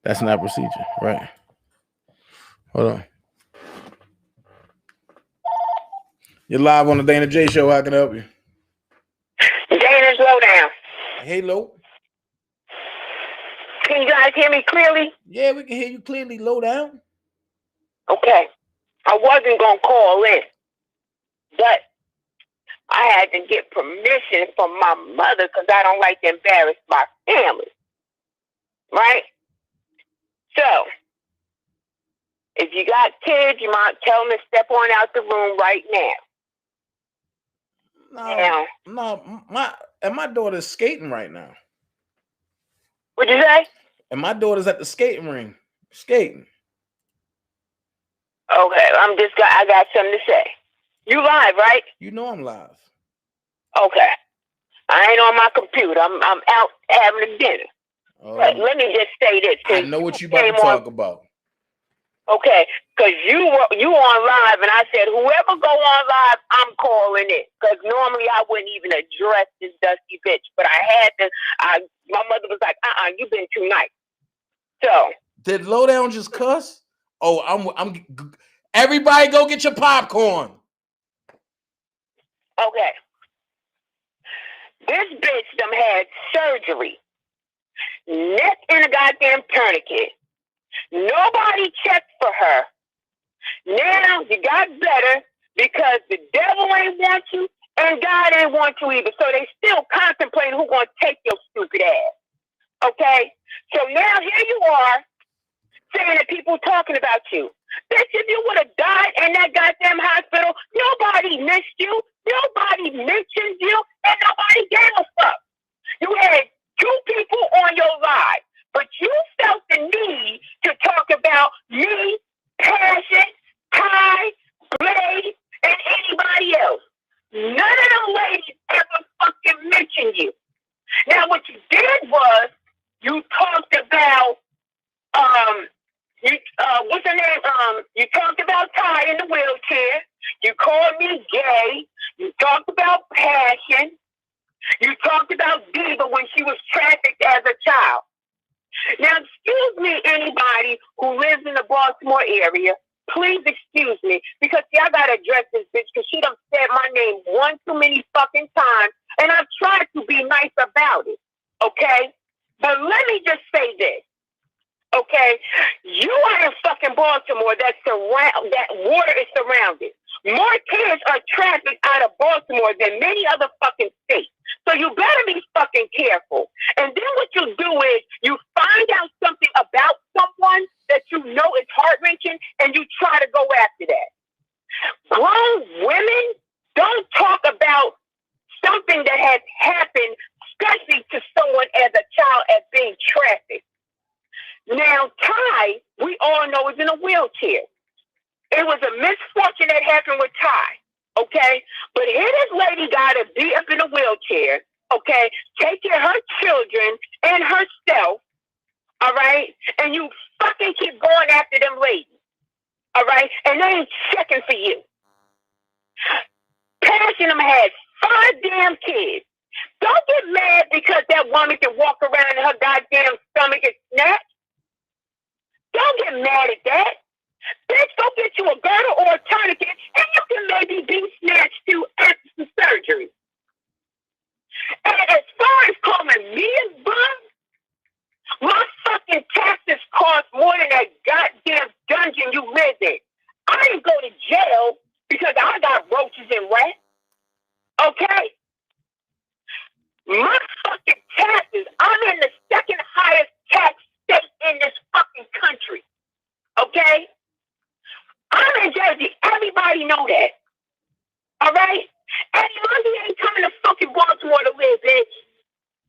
That's not procedure, right? Hold on. You're live on the Dana J Show. How can I help you? Dana's Lowdown. Hey, Lo. Can you guys hear me clearly? Yeah, we can hear you clearly. Lowdown. Okay. I wasn't going to call in, but I had to get permission from my mother because I don't like to embarrass my family. Right? So, if you got kids, you might tell them to step on out the room right now. No, my daughter's skating right now. What'd you say? And my daughter's at the skating ring, skating. Okay, I got something to say. You live, right? You know I'm live. Okay. I ain't on my computer. I'm out having a dinner. But let me just say this. I know what you about to talk about. Okay, because you on live, and I said, whoever go on live, I'm calling it. Because normally I wouldn't even address this dusty bitch, but I had to. My mother was like, you've been too nice. So. Did Lowdown just cuss? Oh, I'm. Everybody go get your popcorn. Okay. This bitch done had surgery. Neck in a goddamn tourniquet. Nobody checked for her. Now you got better because the devil ain't want you and God ain't want you either. So they still contemplating who's going to take your stupid ass. Okay? So now here you are saying that people talking about you. Bitch, if you would have died in that goddamn hospital, nobody missed you. Nobody mentioned you. And nobody gave a fuck. You had 2 people on your live. But you felt the need to talk about me, Passion, Ty, Blade, and anybody else. None of them ladies ever fucking mentioned you. Now, what you did was you talked about, what's her name? You talked about Ty in the wheelchair. You called me gay. You talked about Passion. You talked about Diva when she was trafficked as a child. Now, excuse me, anybody who lives in the Baltimore area, please excuse me, because I gotta address this bitch because she done said my name one too many fucking times, and I've tried to be nice about it, okay? But let me just say this, okay? You are in fucking Baltimore that water is surrounded. More kids are trafficked out of Baltimore than many other fucking states. So you better be fucking careful. And then what you do is you find out something about someone that you know is heart-wrenching and you try to go after that. Grown women don't talk about something that has happened, especially to someone as a child as being trafficked. Now, Ty, we all know, is in a wheelchair. It was a misfortune that happened with Ty. Okay? But here this lady got to be up in a wheelchair, okay? Take care of her children and herself, all right? And you fucking keep going after them ladies, all right? And they ain't checking for you. Passion them had 5 damn kids. Don't get mad because that woman can walk around and her goddamn stomach is snatched. Don't get mad at that. Bitch, go get you a girdle or a tourniquet and you can maybe be snatched too after some surgery. And as far as calling me a bum, my fucking taxes cost more than that goddamn dungeon you live in. I didn't go to jail because I got roaches and rats. Okay? My fucking taxes, I'm in the second highest tax state in this fucking country. Okay? I'm in Jersey. Everybody know that. All right? Eddie Lundy ain't coming to fucking Baltimore to live, bitch.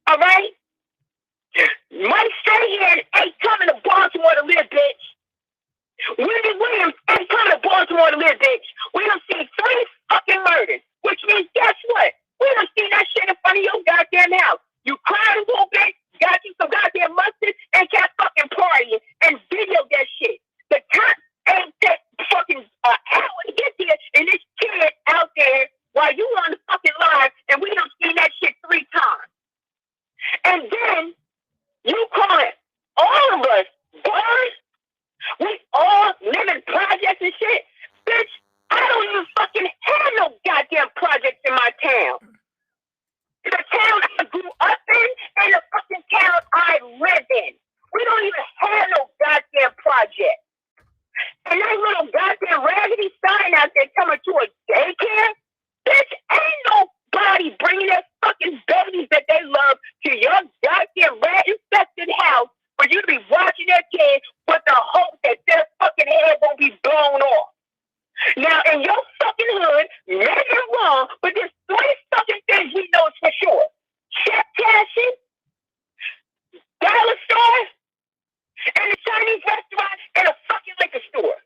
All right? Mike Strahan ain't coming to Baltimore to live, bitch. Wendy Williams ain't coming to Baltimore to live, bitch. We done seen 3 fucking murders, which means guess what? We done seen that shit in front of your goddamn house. You cried a little bit, got you some goddamn mustard, and kept fucking partying and videoed that shit. The cops ain't that fucking hour to get there, and this kid out there while you on the fucking live, and we done seen that shit 3 times. And then you call it all of us boys. We all live in projects and shit. Bitch, I don't even fucking have no goddamn projects in my town. The town I grew up in and the fucking town I live in. We don't even have no goddamn project. And that little goddamn raggedy sign out there coming to a daycare, bitch, ain't nobody bringing their fucking babies that they love to your goddamn rat-infested house for you to be watching their kids with the hope that their fucking head won't be blown off. Now, in your fucking hood, maybe I'm wrong, but there's 3 fucking things we know for sure. Check cashing, dollar store, and a Chinese restaurant, and a fucking liquor store.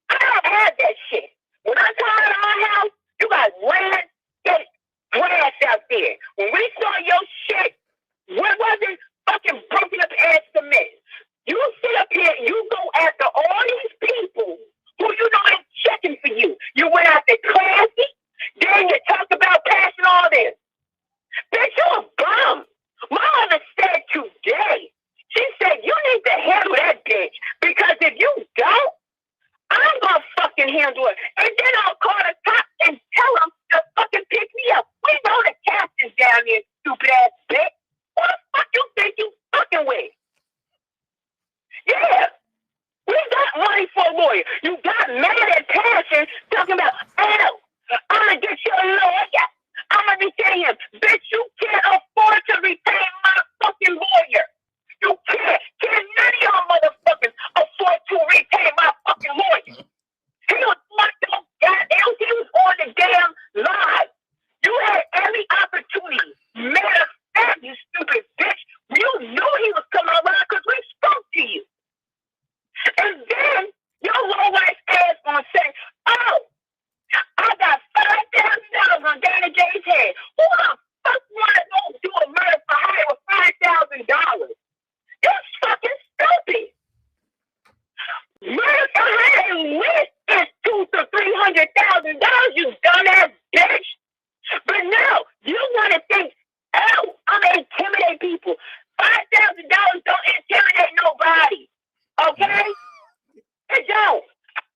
I don't have that shit. When I come out of my house, you got landscape grass out there. When we saw your shit, what was it? Fucking broken up ass cement. You sit up here and you go after all these people who you know ain't checking for you. You went after Classy, then you talked about passing all this. Bitch, you a bum. My mother said today, she said you need to handle that bitch because if you don't, I'm gonna fucking handle it. And then I'll call the cops and tell them to fucking pick me up. We know the captain's down there, stupid ass bitch. What the fuck you think you fucking with? Yeah. We got money for a lawyer. You got mad at Passion talking about, oh, I'm gonna get you a lawyer. I'm gonna retain him. Bitch, you can't afford to retain my fucking lawyer. You can't. Can't none of y'all motherfuckers afford to retain my fucking lawyer. He was locked up, goddamn. He was on the damn live. You had every opportunity. Matter of fact, you stupid bitch. You knew he was coming around because we spoke to you. And then your little white ass gonna say, oh, I got $5,000 on Danny J's head. Who the fuck wanna go do a murder for hire with $5,000? You're fucking stupid. Murder for hire list is $200,000 to $300,000, you dumbass bitch. But no, you wanna think, oh, I'm gonna intimidate people. $5,000 don't intimidate nobody. Okay? It don't.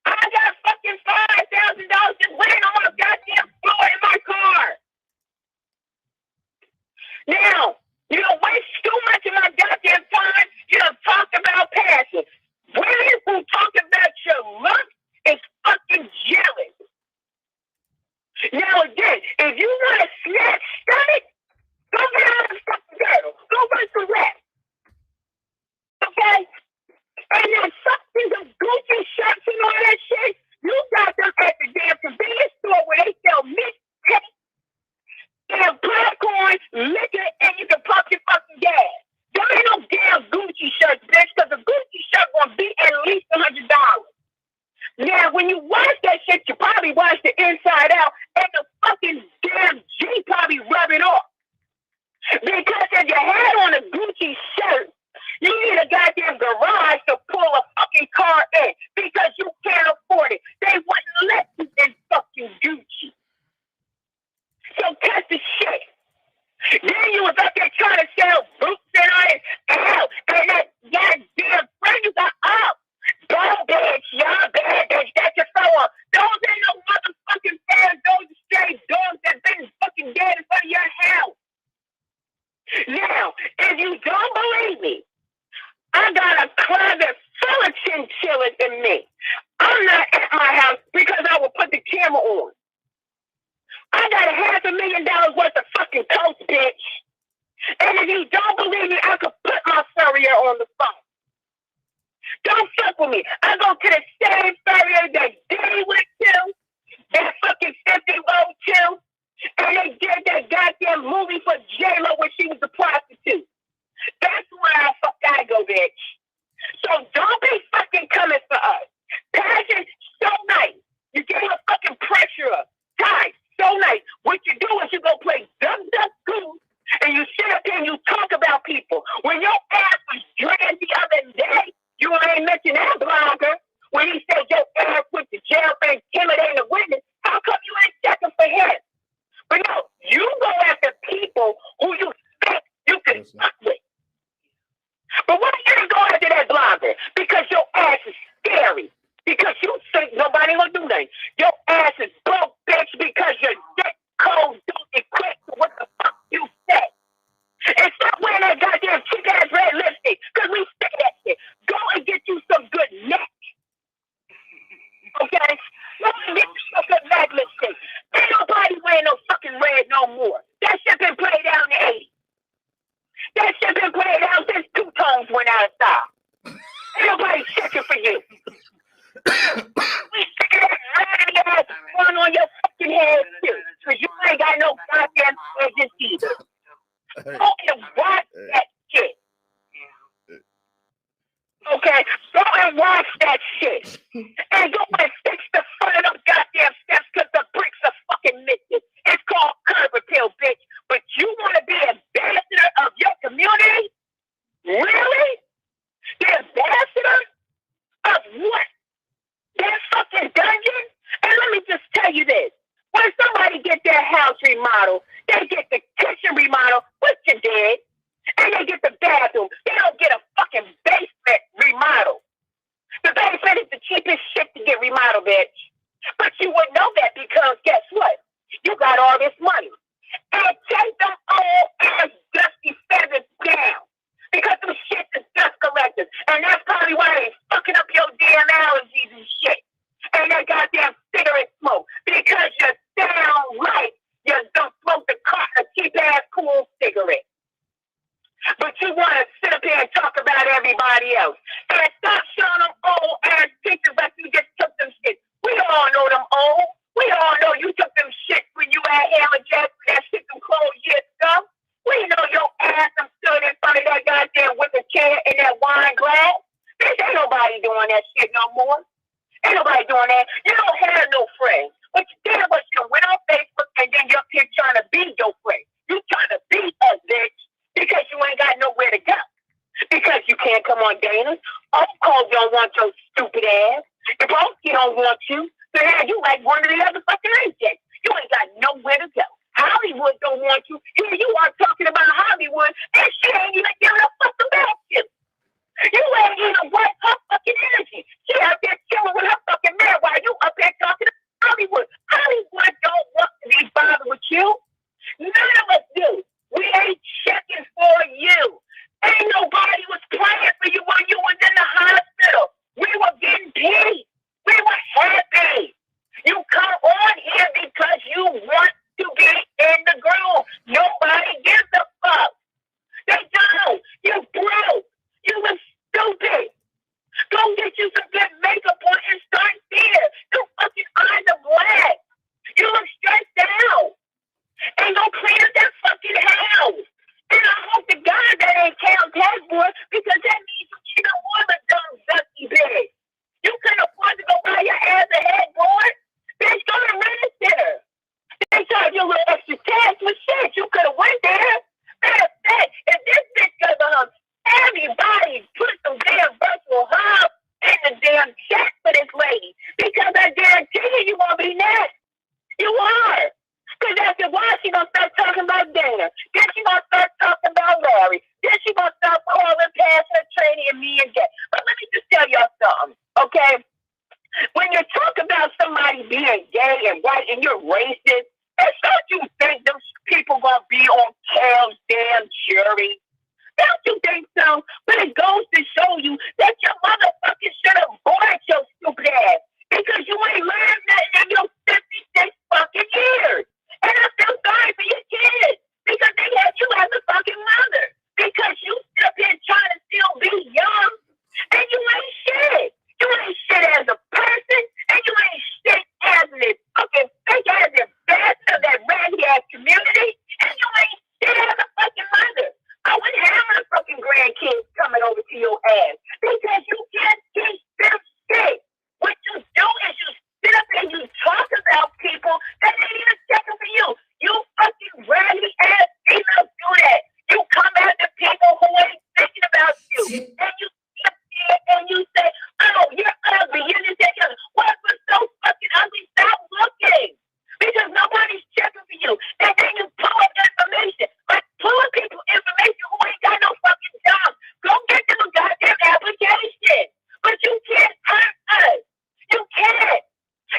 I got fucking $5,000 just laying on the goddamn floor in my car. Now, you don't waste too much of my goddamn time. You don't talk about passion. Women who talk about your look is fucking jealous. Now again, if you want a snatch stomach, go get out of the fucking girdle. Go run some rap. Okay? And then something of Gucci shirts and all that shit, you got them at the damn convenience store where they sell mixed damn popcorn, liquor, and you can pump your fucking gas. There ain't no damn Gucci shirts, bitch, because a Gucci shirt gonna be at least $100. Now, when you wash that shit, you probably wash the inside out, and the goddamn garage to pull a fucking car in because you can't afford it. They wouldn't let you in fucking Gucci. So cut the shit. Then you was up there trying to sell boots and all this. Ow, and that goddamn friend you got up. Bad bitch, y'all bad bitch, that's your phone. Those ain't no motherfucking fans. Those are straight dogs that been fucking dead in front of your house. Now, if you don't believe me, I got a closet full of chinchillas in me. I'm not at my house because I will put the camera on. I got $500,000 worth of fucking coats, bitch. And if you don't believe me, I could put my furrier on the phone. Don't fuck with me. I go to the same furrier that Diddy went to, that fucking 50 road to, and they did that goddamn movie for J-Lo when she was a prostitute. That's where I go, bitch. So don't be fucking coming for us. Passion, so nice. You get a fucking pressure up. Time, so nice. What you do is you go play Duck, Duck, Goose, and you sit up here and you talk about people. When your ass was dragged the other day, you ain't mention that blogger. When he said your ass went to jail for intimidating a witness, how come you ain't checking for him? But no, you go after people who you think you can fuck with. But why you didn't go after that blogger? Because your ass is scary. Because you think nobody gonna do nothing. Your ass is broke, bitch, because your dick code don't equate to what the fuck you say. And stop wearing that goddamn cheap-ass red lipstick, because we say that shit. Go and get you some good neck. Okay? Go and get you some good neck lipstick. Ain't nobody wearing no fucking red no more. That shit been played out in the 80s. That shit been played out since two-tones went out of style. Ain't nobody checking for you. We sick of that red ass one on your fucking head, too. Because you ain't got no goddamn edges either. Go and watch that shit. Okay? Go and watch that shit. And go and fix the front of them goddamn steps because the bricks are fucking missing. It's called curb appeal, bitch. But you want to be ambassador of your community? Really? The ambassador of what? That fucking dungeon? And let me just tell you this. When somebody get their house remodeled, they get the kitchen remodeled, which you did, and they get the bathroom. They don't get a fucking basement remodeled. The basement is the cheapest shit to get remodeled, bitch. But you wouldn't know that because guess what? You got all this money. And take them old ass dusty feathers down. Because them shit is dust collectors. And that's probably why they fucking up your damn allergies and shit. And that goddamn cigarette smoke. Because you sound right. You don't smoke a cheap ass cool cigarette. But you want to sit up here and talk about everybody else. And stop showing them old ass pictures like you just took them shit. We all know them old. We all know you took them shit when you had Hammer Jack when that shit them clothes years ago. We know your ass I'm stood in front of that goddamn wicker chair in that wine glass. Bitch, ain't nobody doing that shit no more. Ain't nobody doing that. You don't have no friends. What you did was you went on Facebook and then you're up here trying to be your friend. You trying to be us, bitch, because you ain't got nowhere to go. Because you can't come on Dana. Uncle don't want your stupid ass. If Uncle don't want you, then you like one of the other fucking agents. You ain't got nowhere to go. Hollywood don't want you. Here you are talking about Hollywood, and she ain't even giving a fuck about you. You ain't even worth her fucking energy. She out there chilling with her fucking man while you up there talking to Hollywood. Hollywood don't want to be bothered with you. None of us do. We ain't checking for you. Ain't nobody was praying for you when you was in the hospital. We were getting paid. We were happy. You come on here because you want to be in the groove. Nobody gives a fuck. They don't. You broke. You look stupid. Go get you some good makeup on and start there. Your fucking eyes are black. You look stressed out. And go clean up that fucking house. And I hope to God that ain't Kellz headboard because that means you can't afford a dumb dusty bed. You can't afford to go buy your ass a headboard. Bitch, go to Minister. They charge you a little extra cash for shit. You could have went there. Matter of fact, if this bitch goes on, everybody put some start talking about Dana. Then she gonna start talking about Larry. Then she gonna start calling past her training and me and Jay. But let me just tell y'all something, okay? When you talk about somebody being gay and white and you're racist, and don't you think those people gonna be on Kell's damn jury? Don't you think so? But it goes to show you that your motherfucker should have born your stupid ass because you ain't learned nothing in your 56 fucking years. And I feel sorry for your kids because they had you as a fucking mother because you still been trying to still be young and you ain't shit. You ain't shit as a person and you ain't shit as an fucking fake ass ambassador of that raggy ass community and you ain't shit as a fucking mother. I wouldn't have my fucking grandkids coming over to your ass because you can't teach them shit. What you do is you sit up and you talk about people that ain't even checking for you. You fucking raggy ass females do that. You come after people who ain't thinking about you. And you sit there and you say, oh, you're ugly, you're this, that, other. What was so fucking ugly? Stop looking. Because nobody's checking for you. And then you pull up information. Like pulling people information who ain't got no fucking job. Go get them a goddamn application. But you can't hurt us. You can't.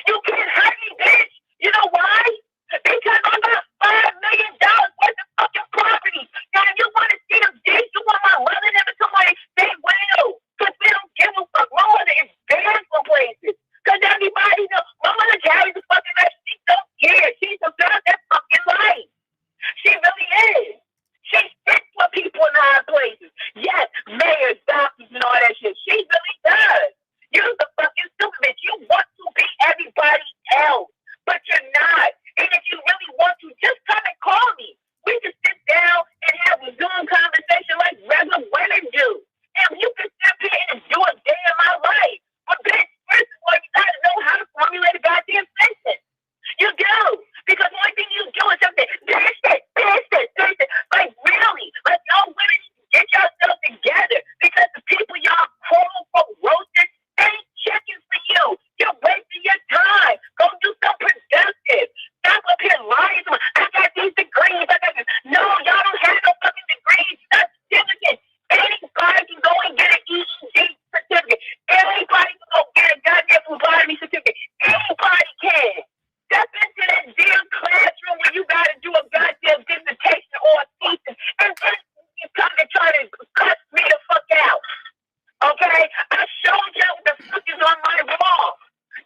You can't hurt me, bitch. You know why? Because I got $5 million worth of fucking property. Now, if you want to see them dicks, you want my mother and them to come on, they will. Because we don't give a fuck. My mother is banned from places. Because everybody knows my mother carries the fucking life. She don't care. She's about that fucking life. She really is. She sits for people in high places. Yes, mayors, doctors, and all that shit. She really does. You're the fucking stupid bitch. You want to be everybody else, but you're not. And if you really want to, just come and call me. We can sit down and have a Zoom conversation like regular women do. And you can sit here and do a day in my life. But bitch, first of all, you gotta know how to formulate a goddamn sentence. You do. Because the only thing you do is something, this. Like really, like y'all women get yourself together because the people y'all quote unquote roasted ain't checking for you. You're wasting your time. Go do something productive. Stop up here lying. I got these degrees. I got this. No, y'all don't have no fucking degrees. Not certificate. Anybody can go and get an EEG certificate. Anybody can go get a goddamn phlebotomy certificate. Anybody can. Step into that damn classroom where you gotta do a goddamn dissertation or a thesis, and then you come and try to cuss me the fuck out. Okay? I showed you what the fuck is on my wall.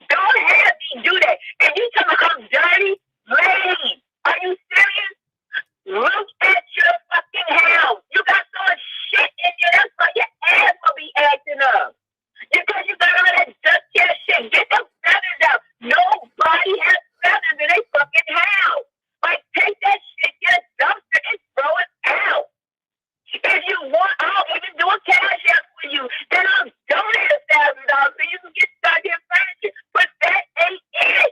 Don't have me do that. And you tell me I'm dirty? Lady, are you serious? Look at your fucking house. You got so much shit in you. That's why your ass will be acting up. Because you got all that dusty ass shit. Get them feathers out. Nobody has feathers in their fucking house. Like, take that shit, get a dumpster, and throw it out. If you want, I'll even do a cash app for you. Then I'll donate $1,000 so you can get goddamn furniture. But that ain't it.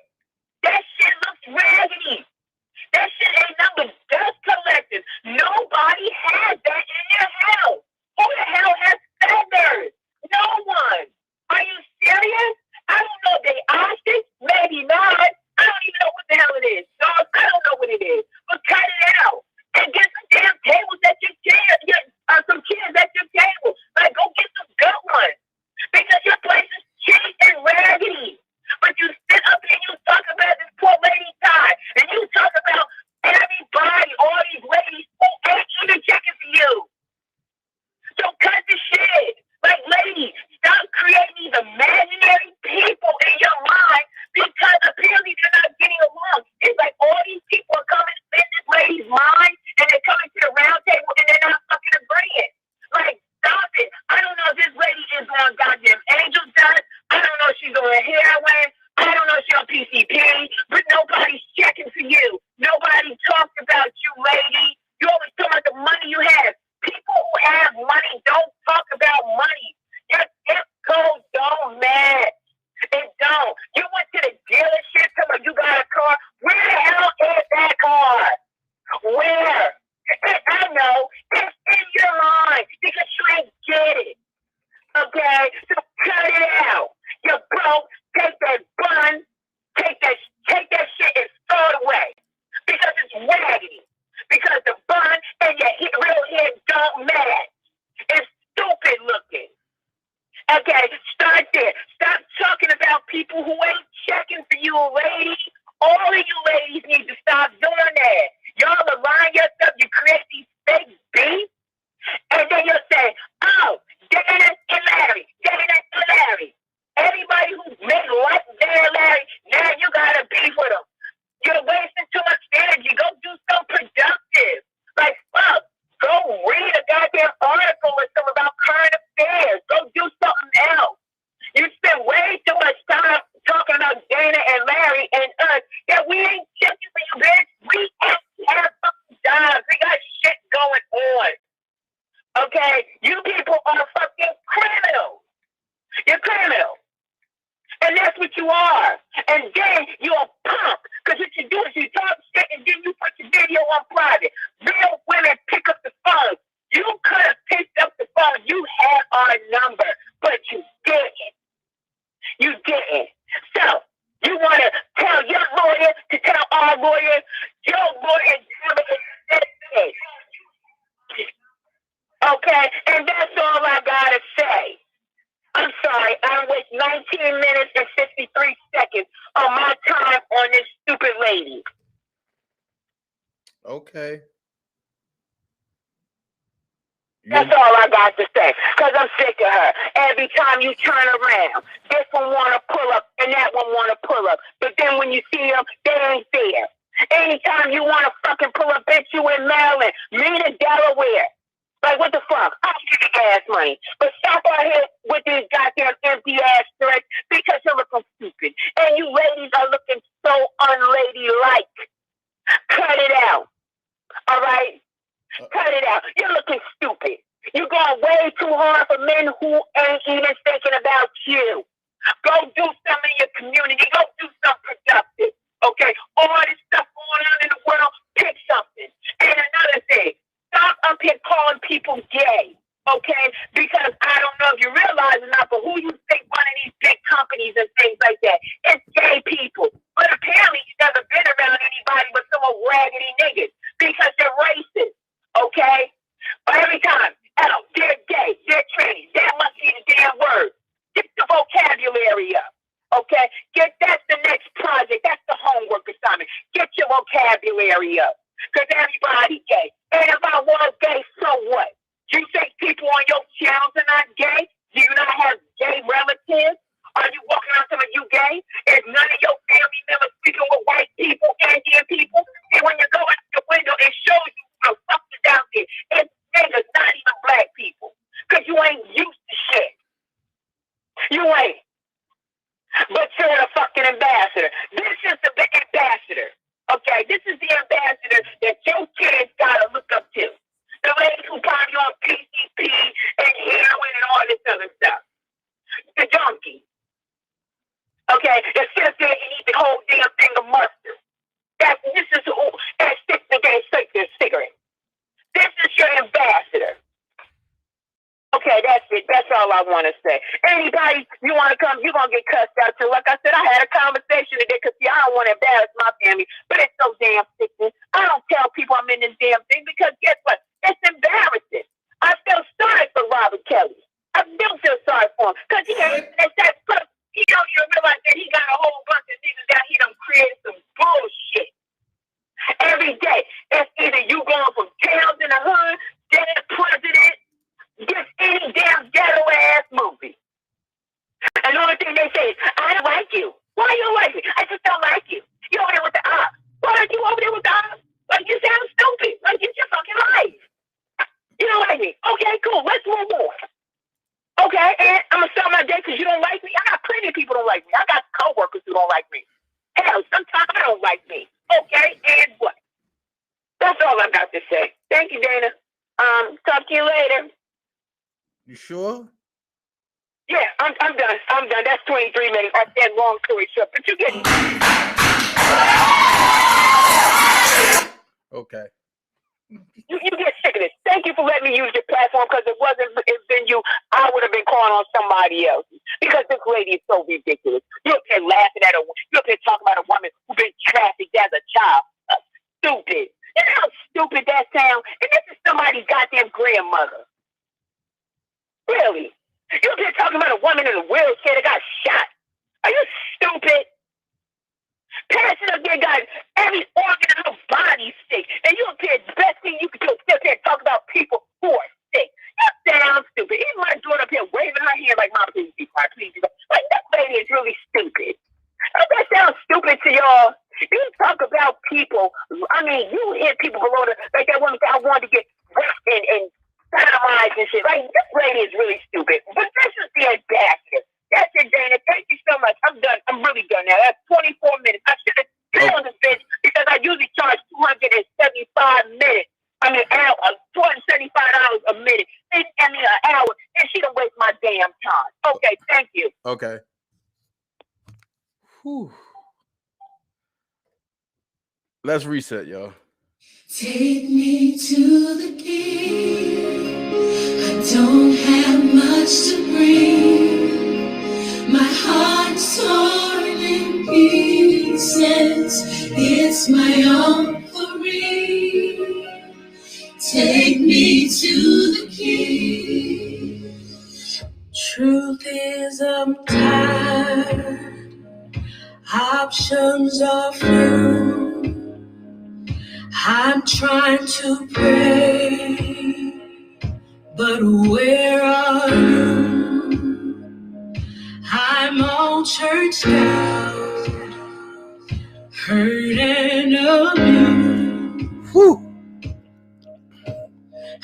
That shit looks raggedy. That shit ain't nothing but dust collectors. Nobody has that in their house. Who the hell has feathers? No one. Are you serious? I don't know if they ostrich. Maybe not. I don't even know what the hell it is. Dog, I don't know what it is. But cut it out. And get some damn tables at your chair. Some chairs at your table. Like, go get some good ones. Because your place is cheap and raggedy. But you sit up and you talk about this poor lady tie. And you talk about everybody, all these ladies who ain't even checking for you. So cut the shit. Like, ladies, stop creating these imaginary people in your mind because apparently they're not getting along. It's like all these people are coming in this lady's mind and they're coming to the round table and they're not fucking agreeing. Like, stop it. I don't know if this lady is on goddamn angel dust. I don't know if she's on heroin. I don't know if she's on PCP, but nobody's checking for you. Nobody talks about you, lady. You always talk about the money you have. People who have money don't talk about money. Your zip code don't match. It don't. You went to the dealership, tell me you got a car. Where the hell is that car? Where? I know. It's in your mind because you ain't get it. Okay? So cut it out. You're broke. Take that bun. Take that shit and throw it away. Because it's raggedy. Okay, and that's all I gotta say. I'm sorry, I waste 19 minutes and 53 seconds of my time on this stupid lady. Okay. That's all I got to say, because I'm sick of her. Every time you turn around, this one want to pull up and that one want to pull up. But then when you see them, they ain't there. Anytime you want to fucking pull up, bitch, you in Maryland, me in Delaware. Like, what the fuck? I'll give you gas money. But stop out here with these goddamn empty ass threats because you're looking stupid. And you ladies are looking so unladylike. Cut it out. All right? Cut it out. You're looking stupid. You're going way too hard for men who ain't even thinking about you. Go do something in your community. Go do something productive. Okay? All this stuff going on in the world, pick something. And another thing, stop up here calling people gay. Okay? Because I don't know if you realize or not, but who you think running these big companies and things like that? It's gay people. But apparently you've never been around anybody but some old raggedy niggas because they're racist. Okay? But every time, oh, they're gay, they're trans, that must be the damn word. Get the vocabulary up. Okay? That's the next project. That's the homework assignment. Get your vocabulary up. Because everybody gay. And if I was gay, so what? You think people on your channels are not gay? Do you not have gay relatives? Are you walking around telling you gay? Is none of your family members speaking with white people, Indian people? And when you go out the window, it shows you the fuck is out there. It's niggas, not even black people. Because you ain't used to shit. You ain't. But you're a fucking ambassador. This is the big ambassador. Okay? This is the ambassador that your kids gotta look up to. The lady who probably on PCP and heroin and all this other stuff. The junkie. Okay? That sits there and eat the whole damn thing of mustard. This is who that sticks the damn cigarette. This is your ambassador. Okay, that's it. That's all I want to say. Anybody, you want to come, you're going to get cussed out too. Like I said, I had a conversation today because, see, I don't want to embarrass my family, but it's so damn sickening. I don't tell people I'm in this damn thing because guess what? It's embarrassing. I feel sorry for Robert Kellz. I still feel sorry for him because he don't even realize that he got a whole bunch of niggas that he done created some bullshit. Every day, it's either you going from towns in the hood, dead president, just any damn ghetto-ass movie. And the only thing they say is, I don't like you. Why you don't like me? I just don't like you. You're over there with the ops. Why aren't you over there with the ops? Like, you sound stupid. Like, it's your fucking life. You don't like me. Okay, cool. Let's move on. Okay, and I'm going to start my day because you don't like me. I got plenty of people who don't like me. I got coworkers who don't like me. Hell, sometimes I don't like me. Okay, and what? That's all I got to say. Thank you, Dana. Talk to you later. You sure? Yeah, I'm done. I'm done. That's 23 minutes. I said long story short, but you get it. Okay. You get sick of this. Thank you for letting me use your platform because it's been you, I would have been calling on somebody else. Because this lady is so ridiculous. You're up here laughing at her. You're up here talking about a woman who's been trafficked as a child. Stupid. You know how stupid that sounds? And this is somebody's goddamn grandmother. Really? You're here talking about a woman in a wheelchair that got shot. Are you stupid? Passing up there got every organ in her body sick. And you up here, the best thing you can do is sit up here and talk about people who are sick. You sound stupid. Even my daughter up here waving her hand like, Mom, please be quiet, please be quiet. Like, that lady is really stupid. That sounds stupid to y'all. You talk about people. I mean, you hear people below like that woman said, I wanted to get whacked and sodomized and shit. Like, this lady is really stupid. But this is the ambassador. That's it, Dana. Thank you so much. I'm done. I'm really done now. That's 24 minutes. I should have killed this bitch because I usually charge 275 minutes. I mean, $275 a minute. An hour. And she don't waste my damn time. Okay, thank you. Okay. Whew. Let's reset, y'all. Take me to the king. I don't have much to bring. My heart's torn in pieces. It's my offering. Take me to the king. trying to pray, but where are you? I'm all churched out, hurt and abused. Whew.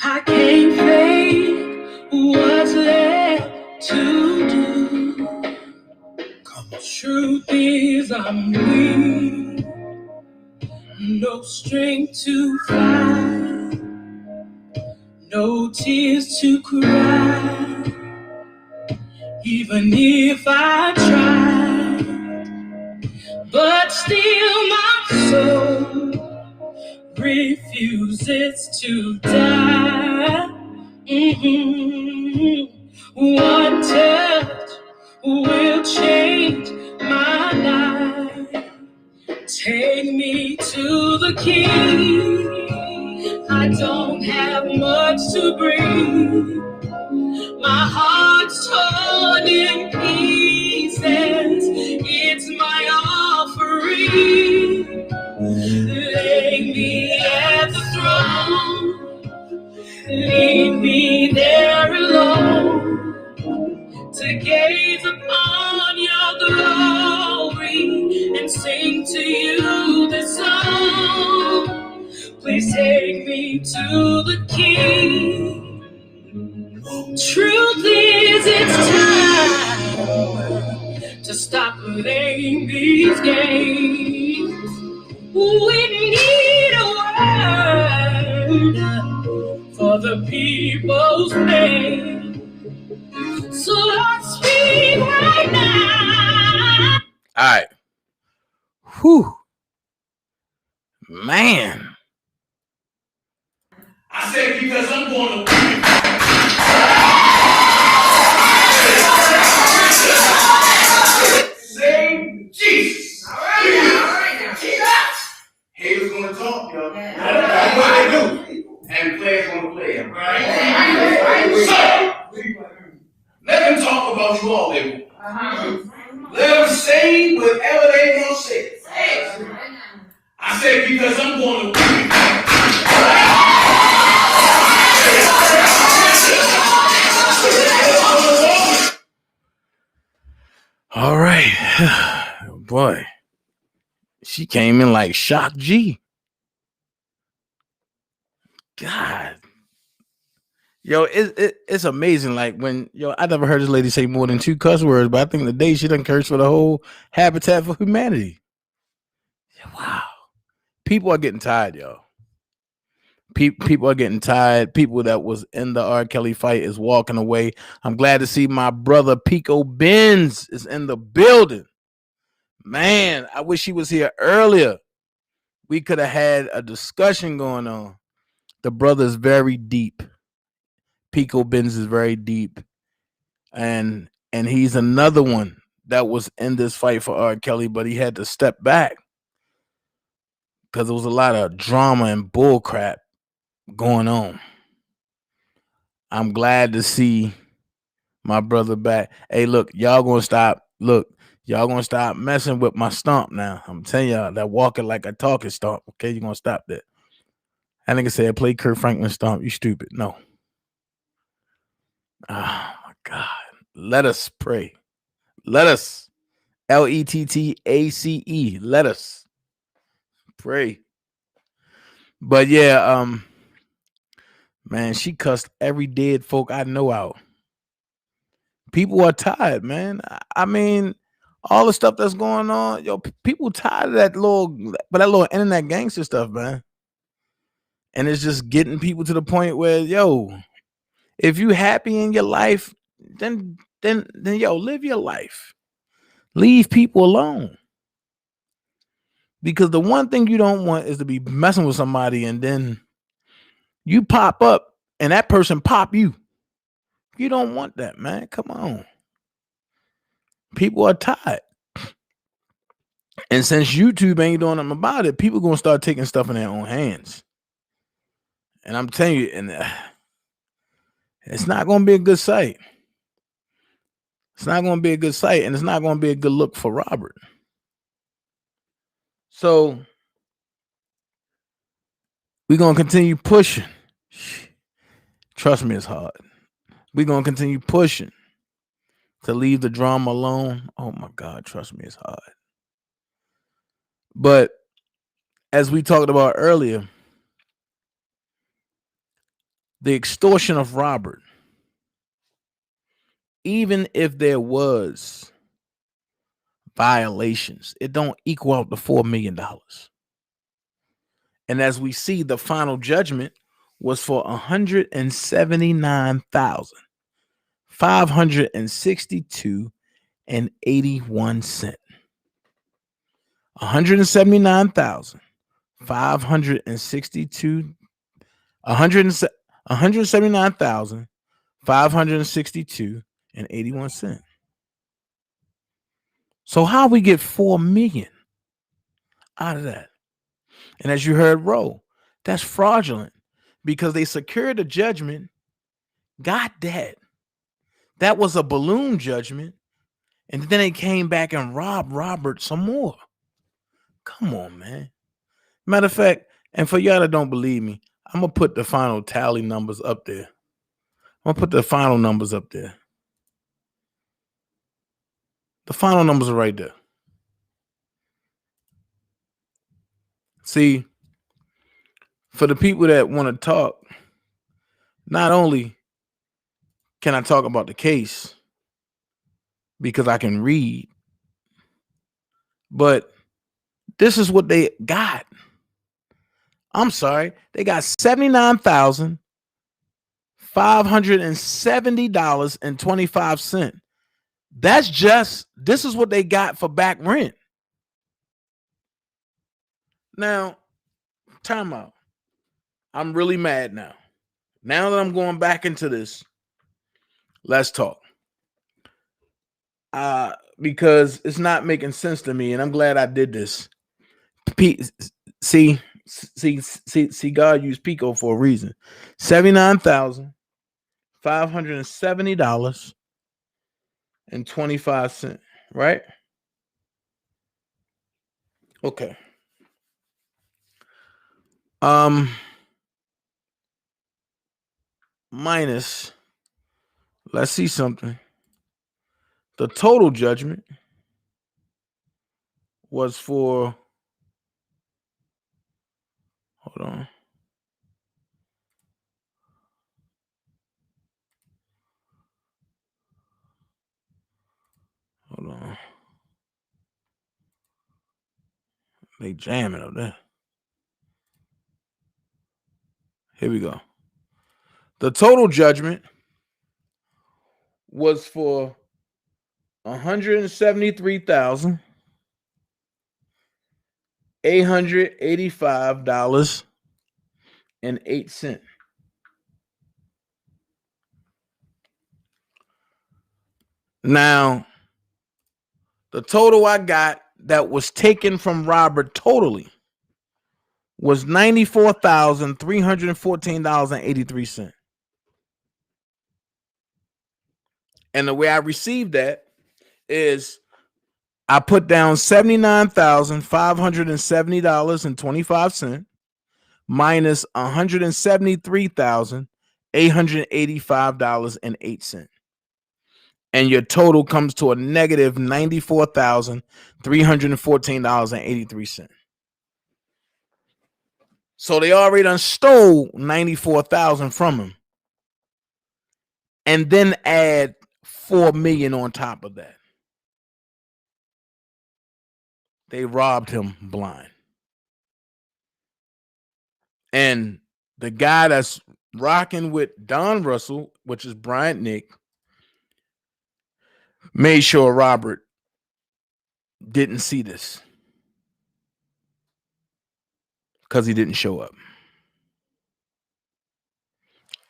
I can't fake what's left to do. Truth is I'm weak, no strength to fight, no tears to cry. Even if I try, but still my soul refuses to die. One touch will change my life. Take me to the King. I don't have much to bring. My heart's torn in pieces. It's my offering. Lay me at the throne. Leave me there alone to gaze upon your glory and sing to you this song. Please take me to the King. Truth is, it's time to stop playing these games. We need a word for the people's pain. So Lord, speak right now. All right. Whew. Man. I said because I'm going to say Jesus. All right now. Haters gonna talk, y'all. That's what they do. And players gonna play. Right? So, let them talk about you all they want. Let them say whatever they want to say. I said because I'm going to All right. Boy. She came in like Shock G. God. Yo, it's amazing. Like when I never heard this lady say more than 2 cuss words, but I think today she done cursed for the whole Habitat for Humanity. Wow. People are getting tired, y'all. People are getting tired. People that was in the R. Kelly fight is walking away. I'm glad to see my brother Pico Benz is in the building. Man, I wish he was here earlier. We could have had a discussion going on. The brother is very deep. Pico Benz is very deep. And he's another one that was in this fight for R. Kelly, but he had to step back because there was a lot of drama and bull crap going on. I'm glad to see my brother back. Hey, look, y'all gonna stop. Look, y'all gonna stop messing with my stomp now. I'm telling y'all that walking like a talking stomp. Okay, you're gonna stop that. That nigga said play Kurt Franklin stomp. You stupid. No. Oh my God. Let us pray. Let us. LETTACE. Let us pray. But yeah, man, she cussed every dead folk I know out. People are tired, man. I mean, all the stuff that's going on, yo, people tired of that little internet gangster stuff, man. And it's just getting people to the point where, yo, if you happy in your life, then yo, live your life. Leave people alone. Because the one thing you don't want is to be messing with somebody and then you pop up and that person pop you. You don't want that, man. Come on. People are tired. And since YouTube ain't doing nothing about it, people going to start taking stuff in their own hands. And I'm telling you, and it's not going to be a good sight. It's not going to be a good sight, and it's not going to be a good look for Robert. So We're going to continue pushing. Trust me, it's hard. We're going to continue pushing to leave the drama alone. Oh my God, trust me, it's hard. But as we talked about earlier, the extortion of Robert, even if there was violations, it don't equal out to $4 million. And as we see, the final judgment was for $179,562.81. $179,562.81. So how we get $4 million out of that? And as you heard Ro, that's fraudulent because they secured a judgment, got that. That was a balloon judgment. And then they came back and robbed Robert some more. Come on, man. Matter of fact, and for y'all that don't believe me, I'm going to put the final tally numbers up there. I'm going to put the final numbers up there. The final numbers are right there. See, for the people that want to talk, not only can I talk about the case because I can read, but this is what they got. I'm sorry, they got $79,570.25. That's just, this is what they got for back rent. Now, time out. I'm really mad now. Now that I'm going back into this, let's talk. Because it's not making sense to me, and I'm glad I did this. See, God used Pico for a reason. $79,570.25, right? Okay. Minus, let's see something. The total judgment was for, hold on. Hold on. They jamming up there. Here we go. The total judgment was for $173,885.08. Now, the total I got that was taken from Robert totally was $94,314.83. And the way I received that is I put down $79,570.25 minus $173,885.08. And your total comes to a negative $94,314.83. So they already done stole $94,000 from him. And then add $4 million on top of that. They robbed him blind. And the guy that's rocking with Don Russell, which is Bryant Nick, made sure Robert didn't see this because he didn't show up.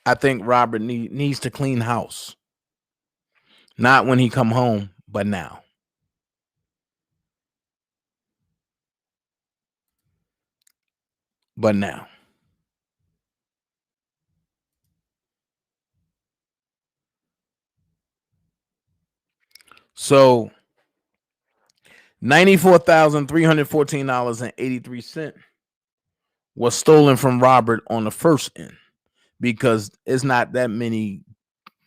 I think Robert needs to clean house. Not when he come home, but now. But now. So $94,314.83 was stolen from Robert on the first end, because it's not that many,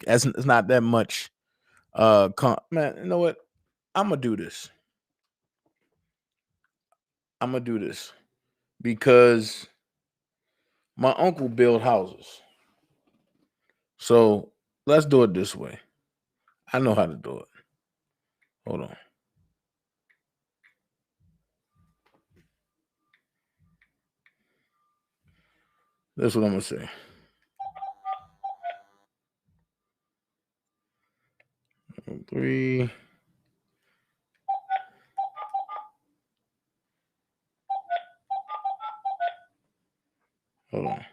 it's not that much. Man, you know what? I'm gonna do this. Because my uncle built houses. So let's do it this way. I know how to do it. Hold on. That's what I'm gonna say. Three. Hold on.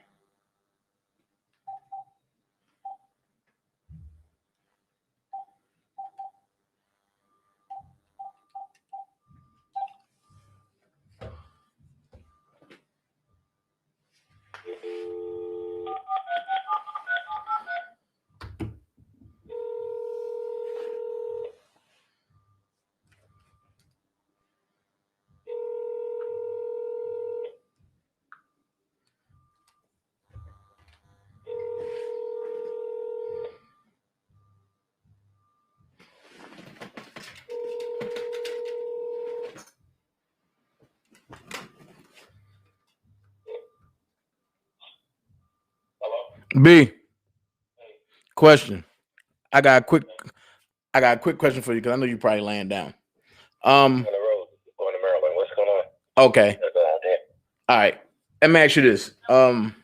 B. Question. I got a quick question for you, because I know you're probably laying down. On the road, going to Maryland. What's going on? Okay. All right. Let me ask you this. I'm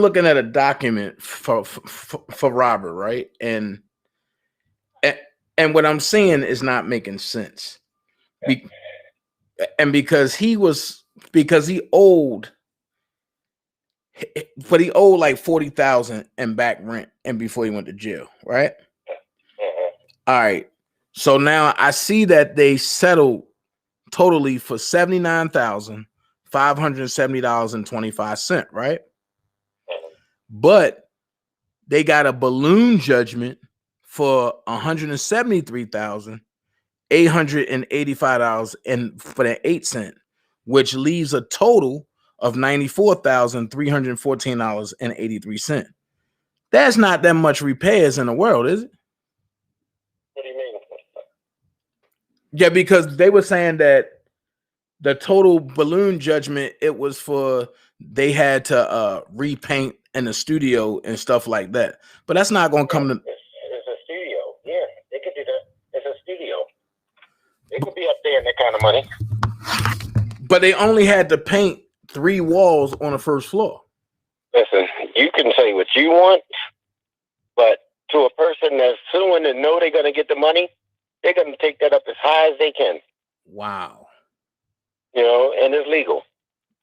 looking at a document for Robert, right? And what I'm seeing is not making sense. Because he owed like 40,000 in back rent, and before he went to jail, right? All right. So now I see that they settled totally for $79,570.25, right? But they got a balloon judgment for $173,885.08, which leaves a total of $94,314.83. That's not that much repairs in the world, is it? What do you mean? Yeah, because they were saying that the total balloon judgment, it was for, they had to repaint in the studio and stuff like that. But that's not going to come to. It's a studio. Yeah, they could do that. It's a studio. They could be up there in that kind of money. But they only had to paint 3 walls on the first floor. Listen, you can say what you want, but to a person that's suing and know they're going to get the money, they're going to take that up as high as they can. Wow. You know, and it's legal.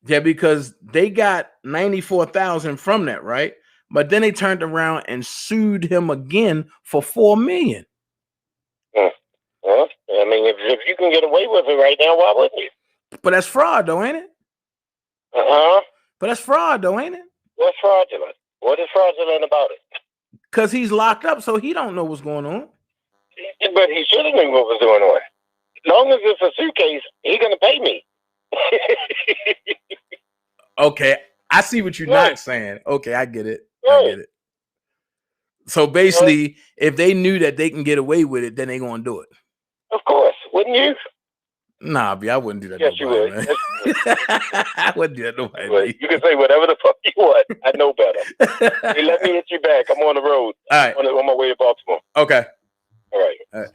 Yeah, because they got 94,000 from that, right? But then they turned around and sued him again for $4 million. Well, I mean, if you can get away with it right now, why wouldn't you? But that's fraud, though, ain't it? But that's fraud, though, ain't it? What's fraudulent? What is fraudulent about it? Because he's locked up, so he don't know what's going on. But he should have known what was going on. As long as it's a suitcase, he's going to pay me. Okay, I see what you're not saying. Okay, I get it. Right. I get it. So basically, if they knew that they can get away with it, then they gonna do it. Of course, wouldn't you? Nah, B, I wouldn't do that. Yes, you would. Man. I wouldn't do that. Nobody. You can say whatever the fuck you want. I know better. Hey, let me hit you back. I'm on the road. All right. On my way to Baltimore. Okay. All right.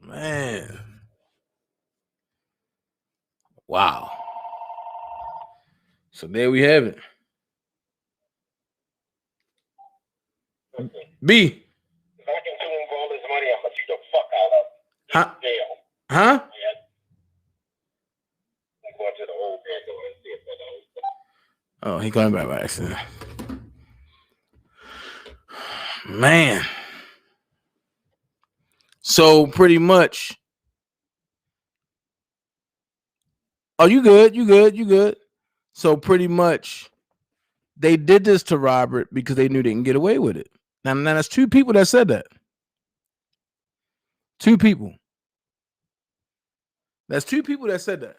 Man. Wow. So there we have it. B. If I can sue him for all this money, I'm going to shoot the fuck out of Huh? jail. Huh? I'm going to the old man door and see if that Oh, he going back by accident. Man. So pretty much. Oh, you good? You good? You good? So pretty much, they did this to Robert because they knew they can get away with it. Now that's 2 people that said that. 2 people. That's two people that said that.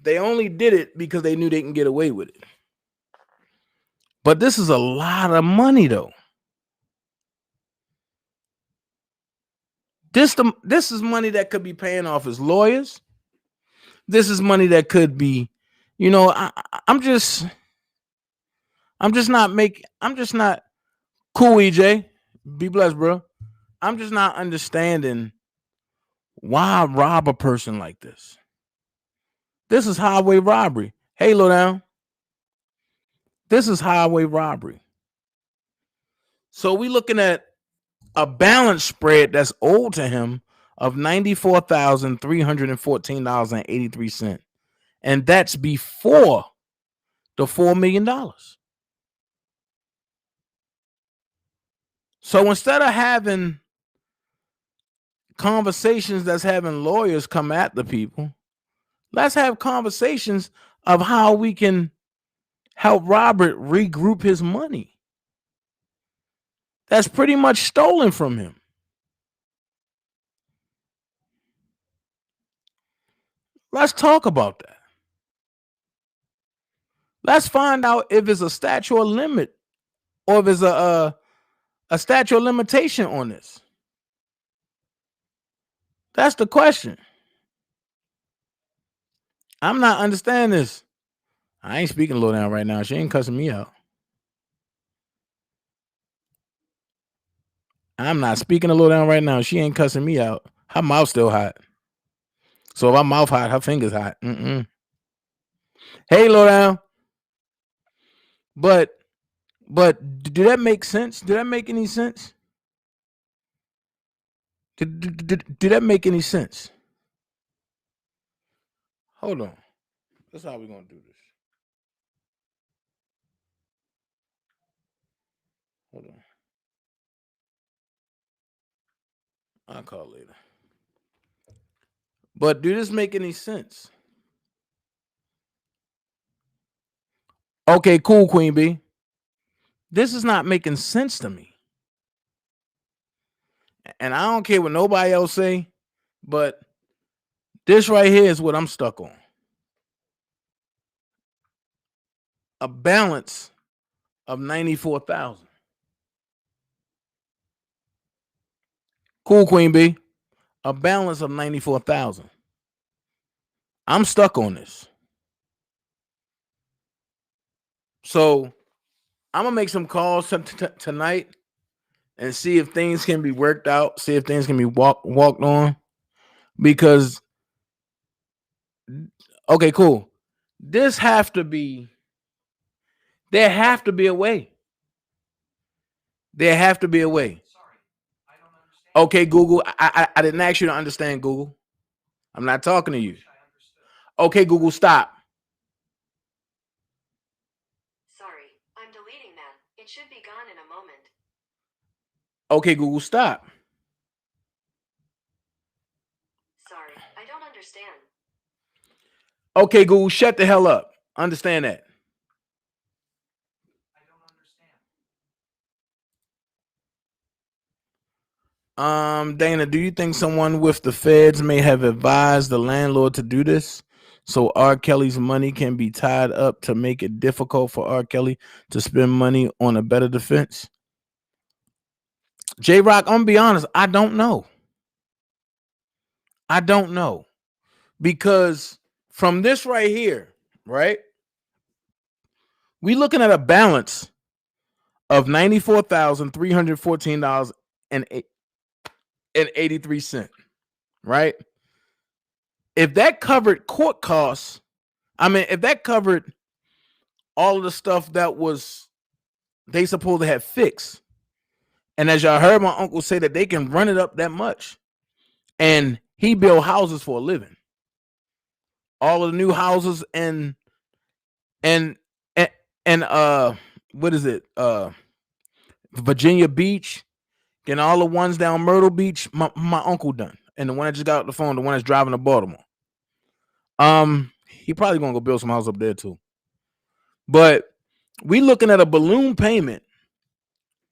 They only did it because they knew they can get away with it. But this is a lot of money, though. This is money that could be paying off his lawyers. This is money that could be, I'm just not cool, EJ. Be blessed, bro. I'm just not understanding why rob a person like this. This is highway robbery. Hey, Lowdown. This is highway robbery. So we looking at a balance spread that's owed to him of $94,314.83. And that's before the $4 million. So instead of having conversations that's having lawyers come at the people, let's have conversations of how we can help Robert regroup his money. That's pretty much stolen from him. Let's talk about that. Let's find out if it's a statute of limit or if it's a statute of limitation on this. That's the question. I'm not understanding this. I ain't speaking low down right now. She ain't cussing me out. I'm not speaking a low down right now. She ain't cussing me out. Her mouth still hot. So if her mouth hot, her fingers hot. Hey, low down. But do that make sense? Did that make any sense? Did that make any sense? Hold on. That's how we're gonna do this. Hold on. I'll call later. But do this make any sense? Okay, cool, Queen B. This is not making sense to me. And I don't care what nobody else say, but this right here is what I'm stuck on. A balance of 94,000. Cool, Queen B. A balance of 94,000. I'm stuck on this. So I'm gonna make some calls tonight and see if things can be worked out, see if things can be walked on. Because okay, cool. There have to be a way. There have to be a way. Okay, Google. I didn't ask you to understand, Google. I'm not talking to you. Okay, Google, stop. Sorry, I'm deleting that. It should be gone in a moment. Okay, Google, stop. Sorry, I don't understand. Okay, Google, shut the hell up. Understand that. I don't understand. Dana, do you think someone with the feds may have advised the landlord to do this so R. Kelly's money can be tied up to make it difficult for R. Kelly to spend money on a better defense? J-Rock, I'm gonna be honest, I don't know. I don't know. Because from this right here, right? We looking at a balance of $94,314.83, right? If that covered court costs, if that covered all of the stuff that was they supposed to have fixed, and as y'all heard my uncle say that they can run it up that much, and he built houses for a living. All of the new houses and what is it? Virginia Beach and all the ones down Myrtle Beach, my uncle done. And the one that just got off the phone, the one that's driving to Baltimore. He probably gonna go build some house up there too. But we looking at a balloon payment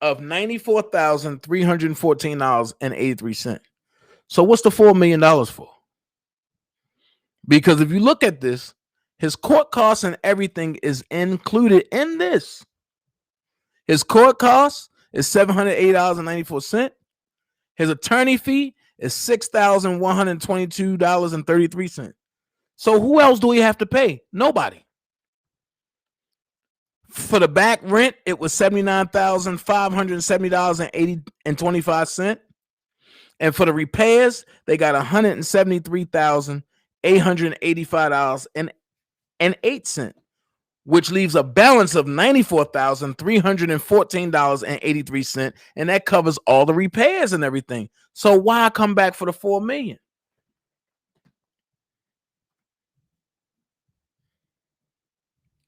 of $94,314.83. So what's the $4 million for? Because if you look at this, his court costs and everything is included in this. His court costs is $708.94. His attorney fee is $6,122.33. So who else do we have to pay? Nobody. For the back rent, it was $79,570.25. And for the repairs, they got $173,885.08, which leaves a balance of $94,314.83. And that covers all the repairs and everything. So why come back for the $4 million?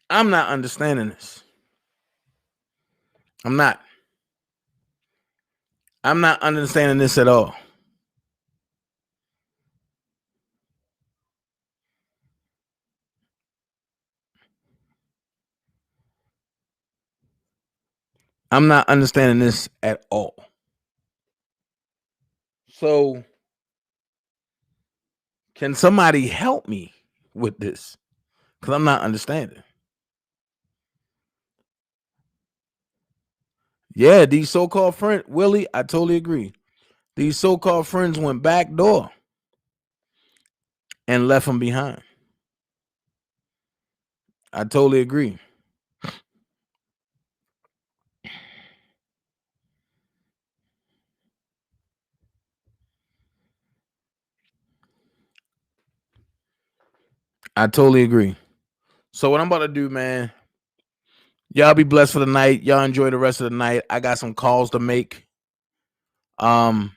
I'm not understanding this. I'm not understanding this at all. I'm not understanding this at all. So, can somebody help me with this? Because I'm not understanding. Yeah, these so-called friends, Willie, I totally agree. These so-called friends went back door and left them behind. I totally agree. I totally agree. So what I'm about to do, man, y'all be blessed for the night. Y'all enjoy the rest of the night. I got some calls to make. I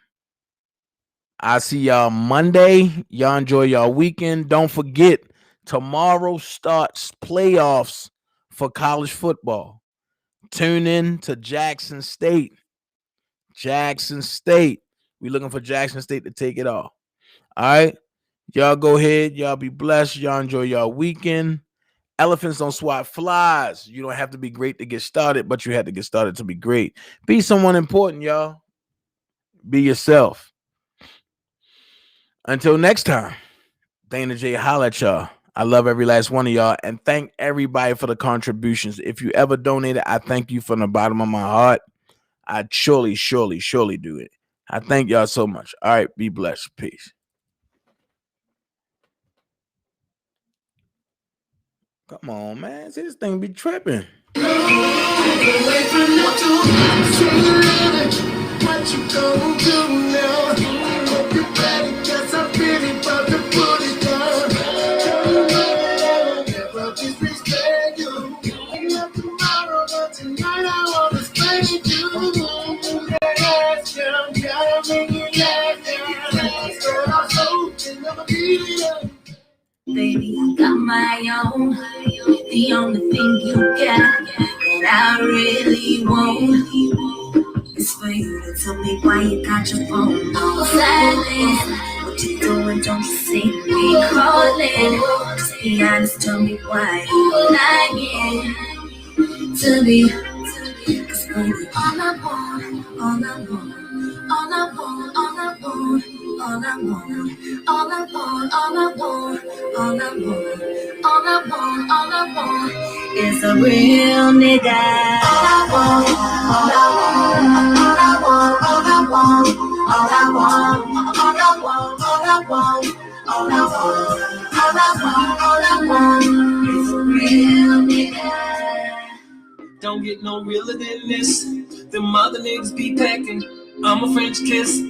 see y'all Monday. Y'all enjoy y'all weekend. Don't forget, tomorrow starts playoffs for college football. Tune in to Jackson State. Jackson State. We're looking for Jackson State to take it off. All right. Y'all go ahead. Y'all be blessed. Y'all enjoy y'all weekend. Elephants don't swat flies. You don't have to be great to get started, but you had to get started to be great. Be someone important, y'all. Be yourself. Until next time, Dana J, holla at y'all. I love every last one of y'all, and thank everybody for the contributions. If you ever donated, I thank you from the bottom of my heart. I surely do it. I thank y'all so much. All right, be blessed. Peace. Come on, man. See, this thing be tripping. What you gonna do now? Hope you better, 'cause I'm really about to put it down. Never disrespect you. Not tomorrow, but tonight I wanna spend you. Yes, yeah, gotta make it last. Girl, I'm so never be young. Baby, I got my own. The only thing you got that I really want is for you to tell me why you got your phone on silent. What you doing? Don't you see me calling? Just be honest, tell me why you lying to me. 'Cause baby, all I want, all I want, all I want, all I want, all I want, all I want, all I want, all I want, all I want, all I want is a real nigga. All I want, all I want, all I want, all I want, all I want, all I want, all I want, all I want, all I want, all I want is a real nigga. Don't get no realer than this. The mother niggas be packing. I'm a French kiss.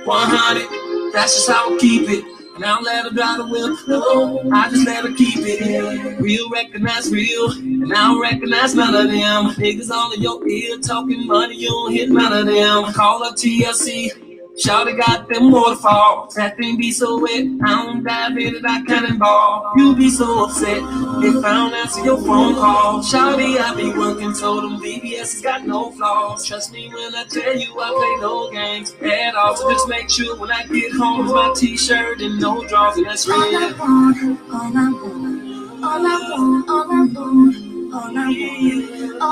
100. That's just how I keep it. And I don't let her drive the wheel. No, I just let her keep it. Real recognize real. And I don't recognize none of them. Niggas all in your ear talking money. You don't hit none of them. Call up TLC. Shawty got them waterfalls. That thing be so wet. I don't dive in it, I cannonball. You be so upset if I don't answer your phone call. Shawty, I be working, so them VBS has got no flaws. Trust me when I tell you I play no games at all. So just make sure when I get home it's my t-shirt and no drawers, and that's real. All I want, all I want, all I want, all I want, all I want, all I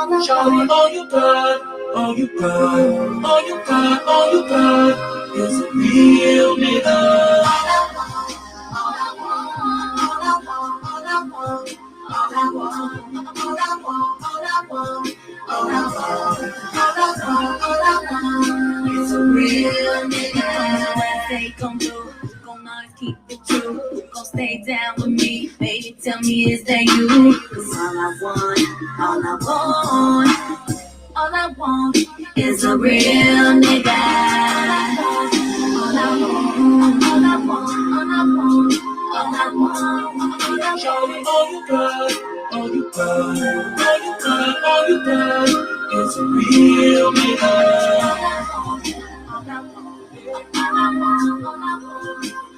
want. Shawty, all you got, all you got, all you got, all you got is a real nigga. All I want, all I want. Tell me, is that you? 'Cause all I want is a real nigga. All I want, all I want, all I want, all I want, all I want. All you got, all you got, all you got, all you got is a real nigga. All I want, all I want, all I want, all I want.